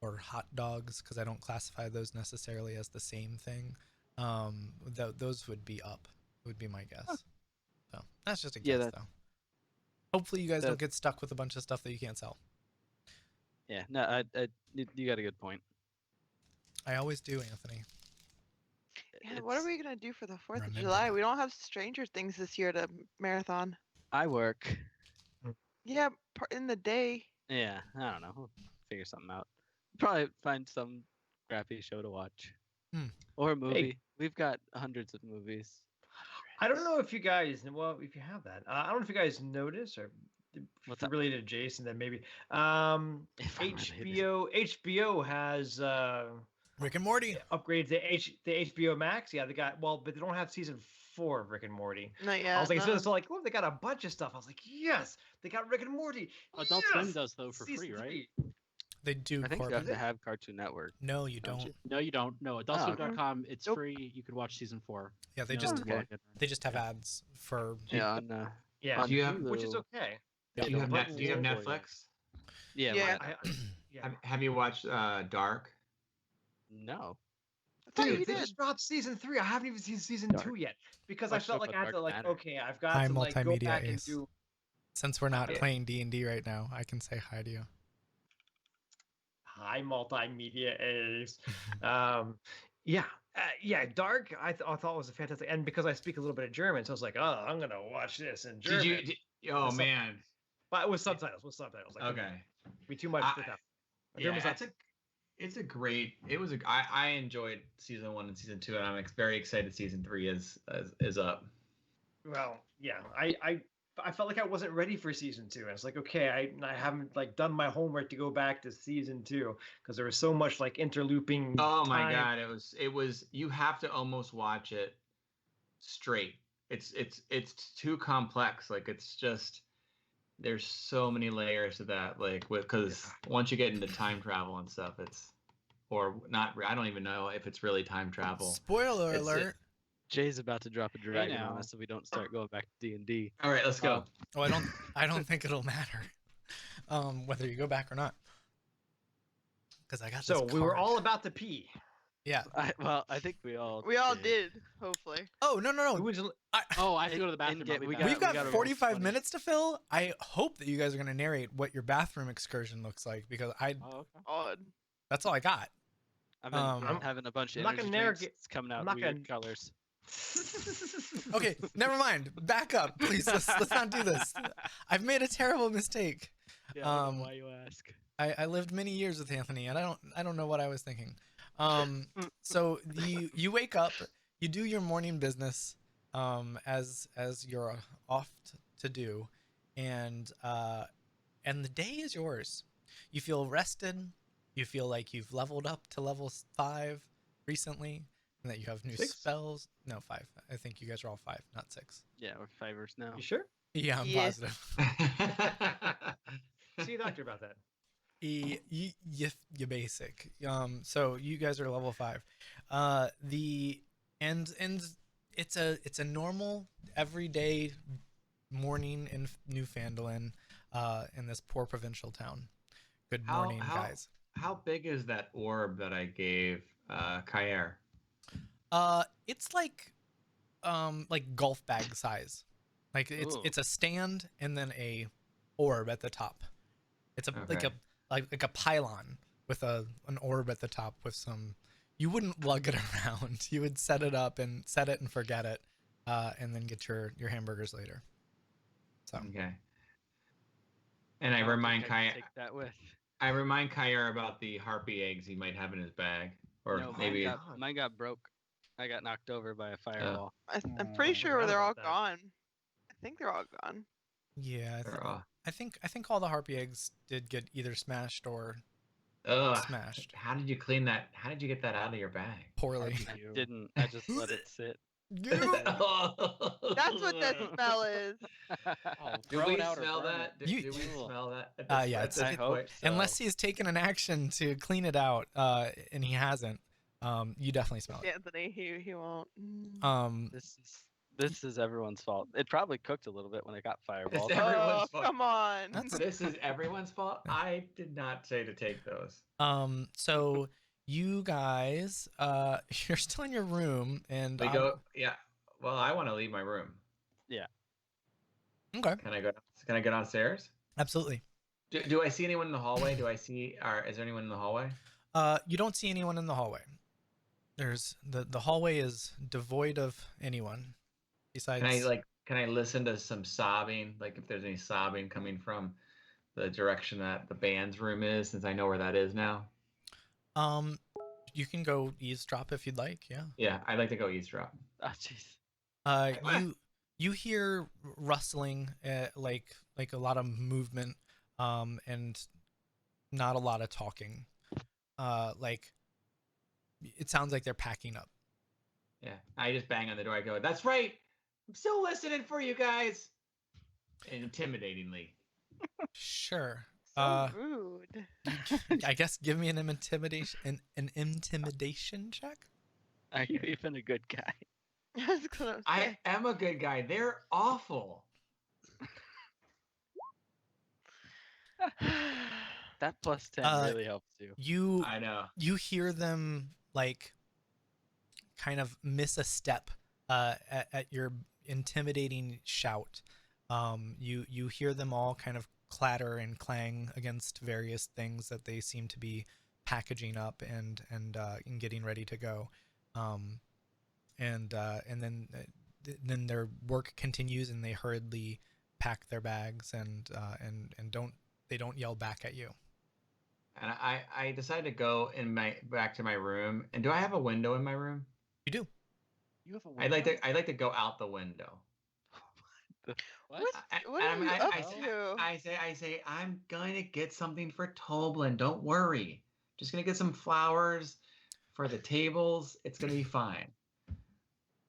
or hot dogs, because I don't classify those necessarily as the same thing, those would be up. Would be my guess. So that's just a guess, though. Hopefully, you guys don't get stuck with a bunch of stuff that you can't sell. Yeah, no, you got a good point. I always do, Anthony. Yeah, what are we gonna do for the 4th of July? We don't have Stranger Things this year to marathon. I work. Yeah, in the day. Yeah, I don't know. We'll figure something out. Probably find some crappy show to watch. Or a movie. Hey. We've got hundreds of movies. I don't know if you guys, well, if you have that, I don't know if you guys notice, or if you're related to Jason, then maybe. HBO has Rick and Morty upgrades the HBO Max. Yeah, they got but they don't have season 4 of Rick and Morty. Not yet. I was like, so like, look, they got a bunch of stuff. I was like, yes, they got Rick and Morty. Adult Swim does though for free, right? They do. I think you have to have Cartoon Network. No, you don't. No, you don't. No, adultswim.com. It's free. You could watch season 4. Yeah, they just have ads for. Yeah, yeah. Do you have, which is okay. Do you have Netflix? Yeah. Have you watched Dark? No. Dude, they just dropped season 3. I haven't even seen season 2 yet because I felt like I had to I've got to like go back and do. Since we're not playing D&D right now, I can say hi to you. Hi, Multimedia Ace. Dark. I thought was a fantastic, and because I speak a little bit of German, so I was like, oh, I'm gonna watch this in German. Man! But with subtitles. Like, okay. Be too much for that. I enjoyed season 1 and season 2, and I'm very excited season 3 is up. Well, yeah, I felt like I wasn't ready for season 2. And it's like, okay, I haven't like done my homework to go back to season 2 because there was so much like interlooping. Oh my time. God, it was you have to almost watch it straight. It's too complex. Like it's just there's so many layers to that. Like because once you get into time travel and stuff, it's or not. I don't even know if it's really time travel. Spoiler alert. Jay's about to drop a dragon on now. us, so we don't start going back to D&D. All right, let's go. Oh, I don't think it'll matter, whether you go back or not. Because I got So this we were card. all about to pee. Yeah. I think we all did, hopefully. Oh no. Oh, I have to go to the bathroom. get- I'll be we back. We've got gotta roll 45 20. minutes to fill. I hope that you guys are going to narrate what your bathroom excursion looks like because Oh, okay. Odd. that's all I got. I've been I'm having a bunch of I'm not energy gonna drinks. It's coming out I'm not weird gonna- colors. Okay, never mind. Back up, please. Let's not do this. I've made a terrible mistake. Yeah, I don't know why you ask. I lived many years with Anthony, and I don't know what I was thinking. So you wake up, you do your morning business, as you're off to do, and the day is yours. You feel rested. You feel like you've leveled up to level 5 recently, and that you have new 6? spells. No, 5. I think you guys are all 5, not 6. Yeah, we're fivers now. You sure? Yeah, I'm Yeah. positive. See a doctor about that. You basic. So you guys are level 5. And it's a normal everyday morning in Newfoundland, in this poor provincial town. Good morning, guys. How big is that orb that I gave Kair? It's like golf bag size. Like it's a stand and then a orb at the top. It's like a pylon with an orb at the top with some. You wouldn't lug it around. You would set it up and set it and forget it, and then get your hamburgers later. So Okay. And I don't remind think I can Kair. take that with. I remind Kair about the harpy eggs he might have in his bag, or No, maybe. mine got broke. I got knocked over by a fireball. I'm pretty sure forgot they're all about that. gone. I think they're all gone. yeah, They're all- I think all the harpy eggs did get either smashed or Ugh. smashed How did you clean that? How did you get that out of your bag? poorly. I didn't. I just let it sit. That's what that smell is. Oh, Do throw we it out or smell burn that? it. Do we Ugh. smell that? Yeah, at it's- this I hope point? so. Unless he's taken an action to clean it out, and he hasn't, you definitely smell it. Anthony, he won't. This is everyone's fault. It probably cooked a little bit when it got fireballed. It's everyone's Oh, fault. come on. This is everyone's fault. I did not say to take those. So you guys, you're still in your room, and We go. Yeah. Well, I want to leave my room. Okay, Can I go? Can I get downstairs? absolutely. Do I see anyone in the hallway? Do I see? Or is there anyone in the hallway? You don't see anyone in the hallway. There's the hallway is devoid of anyone besides. Can I listen to some sobbing? Like if there's any sobbing coming from the direction that the band's room is, since I know where that is now. You can go eavesdrop if you'd like. Yeah. Yeah, I'd like to go eavesdrop. Oh, jeez. You hear rustling, like a lot of movement, and not a lot of talking. Like it sounds like they're packing up. Yeah, I just bang on the door. I go, "That's right. I'm still listening for you guys." Intimidatingly. Sure. So rude. I guess give me an intimidation check. You've been a good guy. I was gonna say. I am a good guy. They're awful. That plus 10 really helps you. You I know. you hear them like kind of miss a step at your intimidating shout. You hear them all kind of clatter and clang against various things that they seem to be packaging up and getting ready to go. And then their work continues and they hurriedly pack their bags and don't yell back at you. And I decided to go back to my room. And do I have a window in my room? You do. You have a I'd like to go out the window. What? What are you up to? I say, I'm going to get something for Toblin. Don't worry. Just going to get some flowers for the tables. It's going to be fine.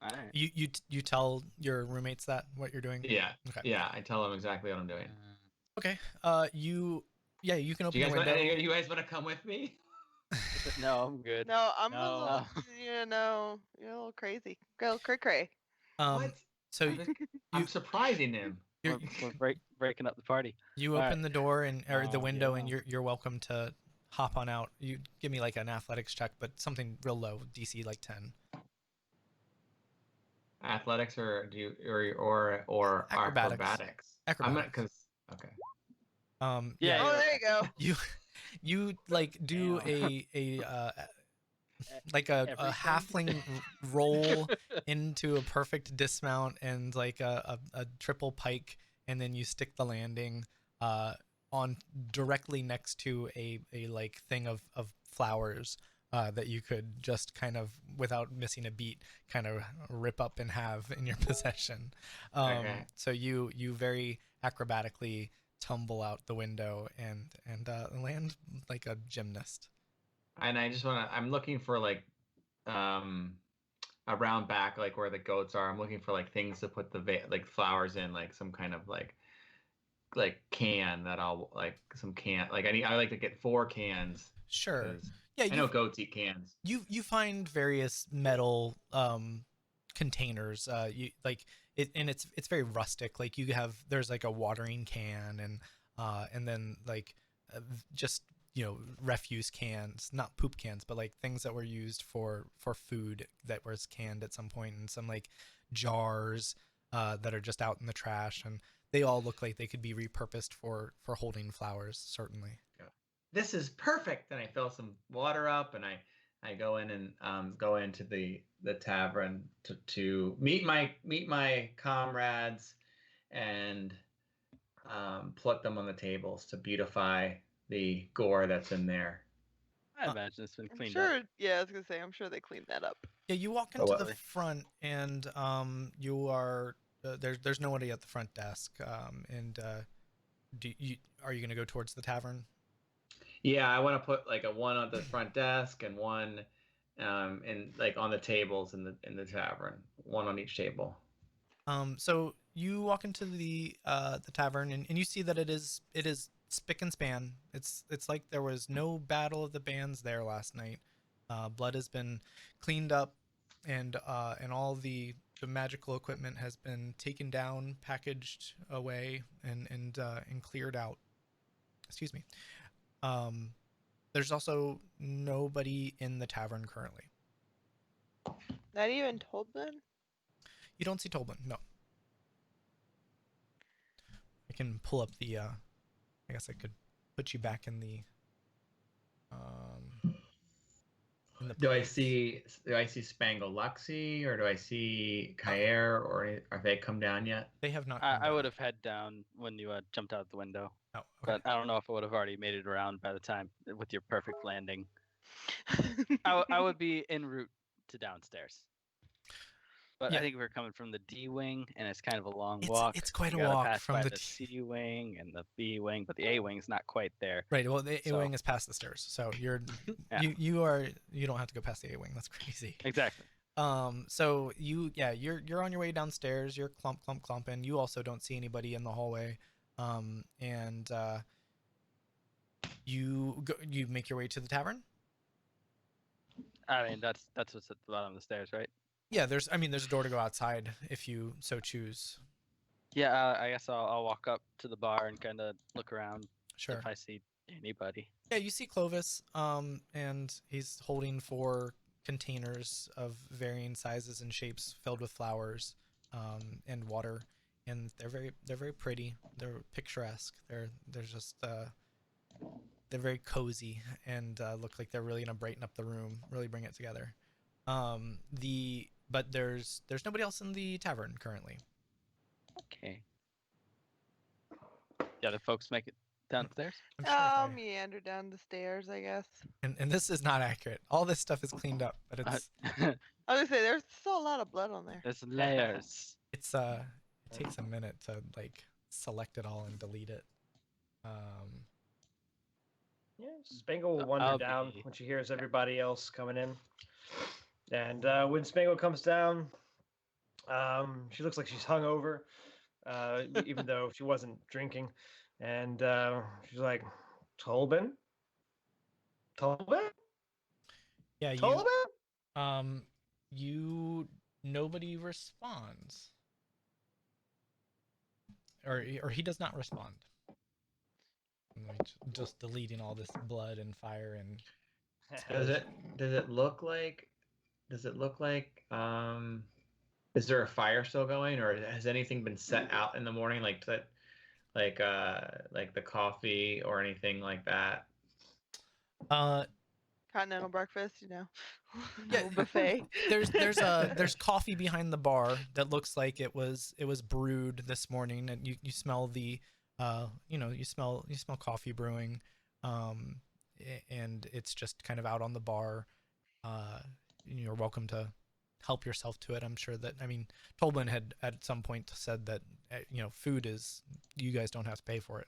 All right. You tell your roommates that what you're doing? Yeah. Okay. Yeah, I tell them exactly what I'm doing. Okay. You can open Do the window. you guys want to come with me? No, I'm good. No, I'm No. a little, you're a little crazy. Go cray cray. What? So I'm surprising him. We're breaking up the party. You All open the door or the window, and yeah. you're welcome to hop on out. You give me like an athletics check, but something real low, DC like 10. Athletics or acrobatics? Acrobatics. Okay. Yeah. Oh, there you go. You like do like a halfling roll into a perfect dismount and like a triple pike, and then you stick the landing on directly next to a like thing of flowers that you could just kind of, without missing a beat, kind of rip up and have in your possession. Okay. So you very acrobatically tumble out the window and land like a gymnast. And I'm looking for like around back, like where the goats are. I'm looking for like things to put like flowers in, like some kind of like can that I'll like some can, like I like to get 4 cans. Sure. Yeah, I know goats eat cans. You find various metal containers. You like it, and it's very rustic. Like there's like a watering can and then like just refuse cans, not poop cans, but like things that were used for food that was canned at some point, and some like jars that are just out in the trash, and they all look like they could be repurposed for holding flowers, certainly. This is perfect. And I fill some water up, and I go in and go into the tavern to meet my comrades and put them on the tables to beautify the gore that's in there. I imagine it's been cleaned sure, up. Yeah, I was gonna say, I'm sure they cleaned that up. Yeah, you walk into the front, and you are there's nobody at the front desk. And are you gonna go towards the tavern? Yeah, I want to put like a one on the front desk and one in like on the tables in the tavern, one on each table. So you walk into the tavern, and you see that it is spick and span. It's like there was no battle of the bands there last night. Blood has been cleaned up, and all the magical equipment has been taken down, packaged away, and cleared out. Excuse me. There's also nobody in the tavern currently. Not even Toblin? You don't see Toblin, no. I can pull up the I guess I could put you back in the Do I see Spangle Luxxi, or do I see Kair, or have they come down yet? They have not. I would have head down when you jumped out the window. Oh, okay. But I don't know if I would have already made it around by the time with your perfect landing. I would be en route to downstairs. But yeah. I think we're coming from the D wing, and it's kind of a long walk. It's quite a gotta walk pass from by the C wing and the B wing, but the A wing's not quite there. Right. Well, the A wing is past the stairs, so you're Yeah. you don't have to go past the A wing. That's crazy. Exactly. So you're on your way downstairs. You're clumping. You also don't see anybody in the hallway. And you make your way to the tavern. I mean, that's what's at the bottom of the stairs, right? Yeah, there's a door to go outside if you so choose. Yeah, I guess I'll walk up to the bar and kind of look around. Sure. If I see anybody. Yeah, you see Clovis, and he's holding 4 containers of varying sizes and shapes filled with flowers, and water, and they're very pretty. They're picturesque. They're just they're very cozy and look like they're really gonna brighten up the room, really bring it together. But there's nobody else in the tavern currently. Okay. Yeah, the folks make it downstairs. I'm sure I'll meander down the stairs, I guess. And this is not accurate. All this stuff is cleaned up, but it's I was gonna say there's still a lot of blood on there. There's layers. it's takes a minute to like select it all and delete it. Yeah, Spangle will wander down when she hears everybody else coming in. And when Spangle comes down, she looks like she's hungover, even though she wasn't drinking. And she's like, Tolbin? Tolbin? Yeah, Tolbin? Nobody responds. Or he does not respond. Just deleting all this blood and fire and does it look like is there a fire still going, or has anything been set out in the morning, like the coffee or anything like that? Continental breakfast, you know. Yeah, buffet. There's coffee behind the bar that looks like it was brewed this morning, and you smell the you smell coffee brewing, and it's just kind of out on the bar. You're welcome to help yourself to it. I'm sure that, I mean, Tolbin had at some point said that food is, you guys don't have to pay for it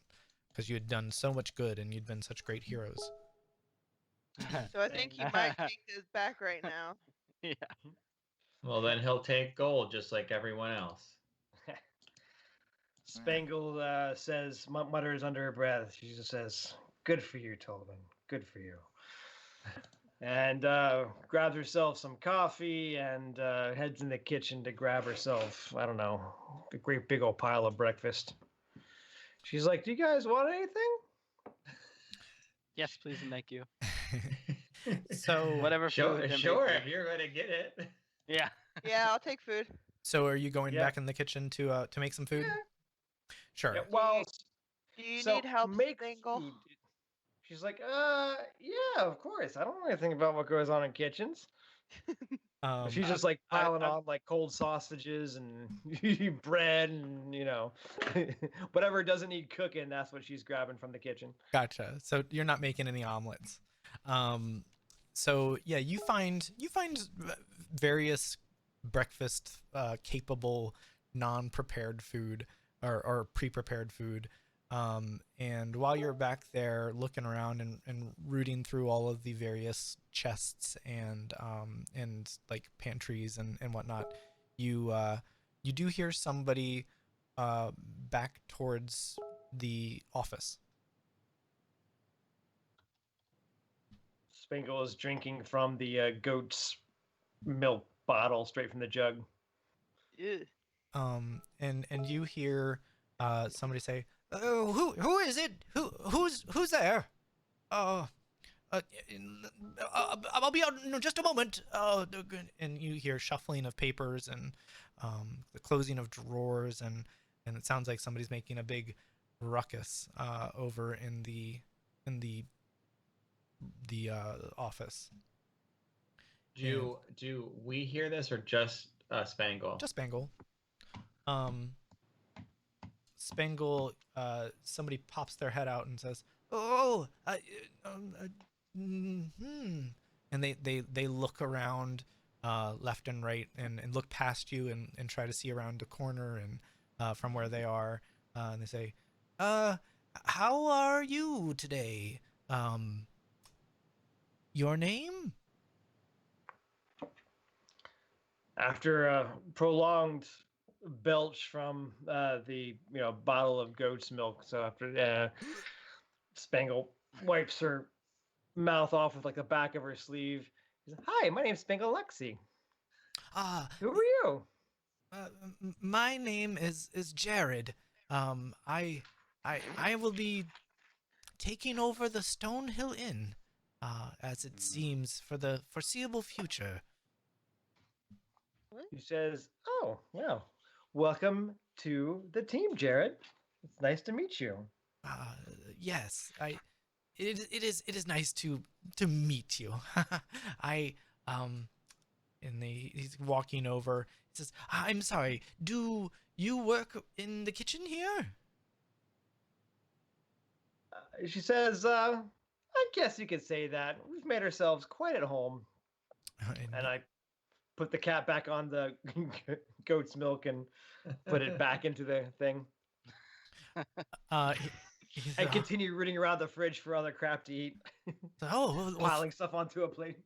because you had done so much good and you'd been such great heroes. So I think he might take this back right now. Yeah. Well, then he'll take gold just like everyone else. Spangle mutters under her breath. She just says, "Good for you, Tolbin. Good for you." And grabs herself some coffee and heads in the kitchen to grab herself, I don't know, a great big old pile of breakfast. She's like, "Do you guys want anything?" Yes, please and thank you. So whatever. Sure, if you're gonna get it. Yeah. Yeah, I'll take food. So are you going back in the kitchen to make some food? Yeah. Sure. Yeah, well, do you need help, Spangle? Food. She's like, yeah, of course. I don't know anything about what goes on in kitchens. She's just like piling on like cold sausages and bread and whatever doesn't need cooking. That's what she's grabbing from the kitchen. Gotcha. So you're not making any omelets. So yeah, you find various breakfast capable non-prepared food or pre-prepared food. And while you're back there looking around and rooting through all of the various chests and like pantries and whatnot, you do hear somebody back towards the office. Spangle is drinking from the goat's milk bottle straight from the jug. Ew. And you hear somebody say, who is it? Who's there? I'll be out in just a moment. And you hear shuffling of papers and the closing of drawers, and it sounds like somebody's making a big ruckus over in the office. Do we hear this, or just Spangle? Just Spangle. Spangle, somebody pops their head out and says, and they look around left and right and look past you and try to see around the corner and from where they are, and they say, how are you today? Your name? After a prolonged belch from the bottle of goat's milk, so after Spangle wipes her mouth off with like the back of her sleeve, she says, "Hi, my name's Spangle Luxxi. Who are you?" My name is Jared. I will be taking over the Stonehill Inn, as it seems, for the foreseeable future. He says, "Oh, well, welcome to the team, Jared. It's nice to meet you." Yes, it is nice to meet you. He's walking over. He says, "I'm sorry. Do you work in the kitchen here?" She says, "I guess you could say that. We've made ourselves quite at home." And I put the cat back on the goat's milk and put it back into the thing. And continue rooting around the fridge for other crap to eat. Oh, piling stuff onto a plate.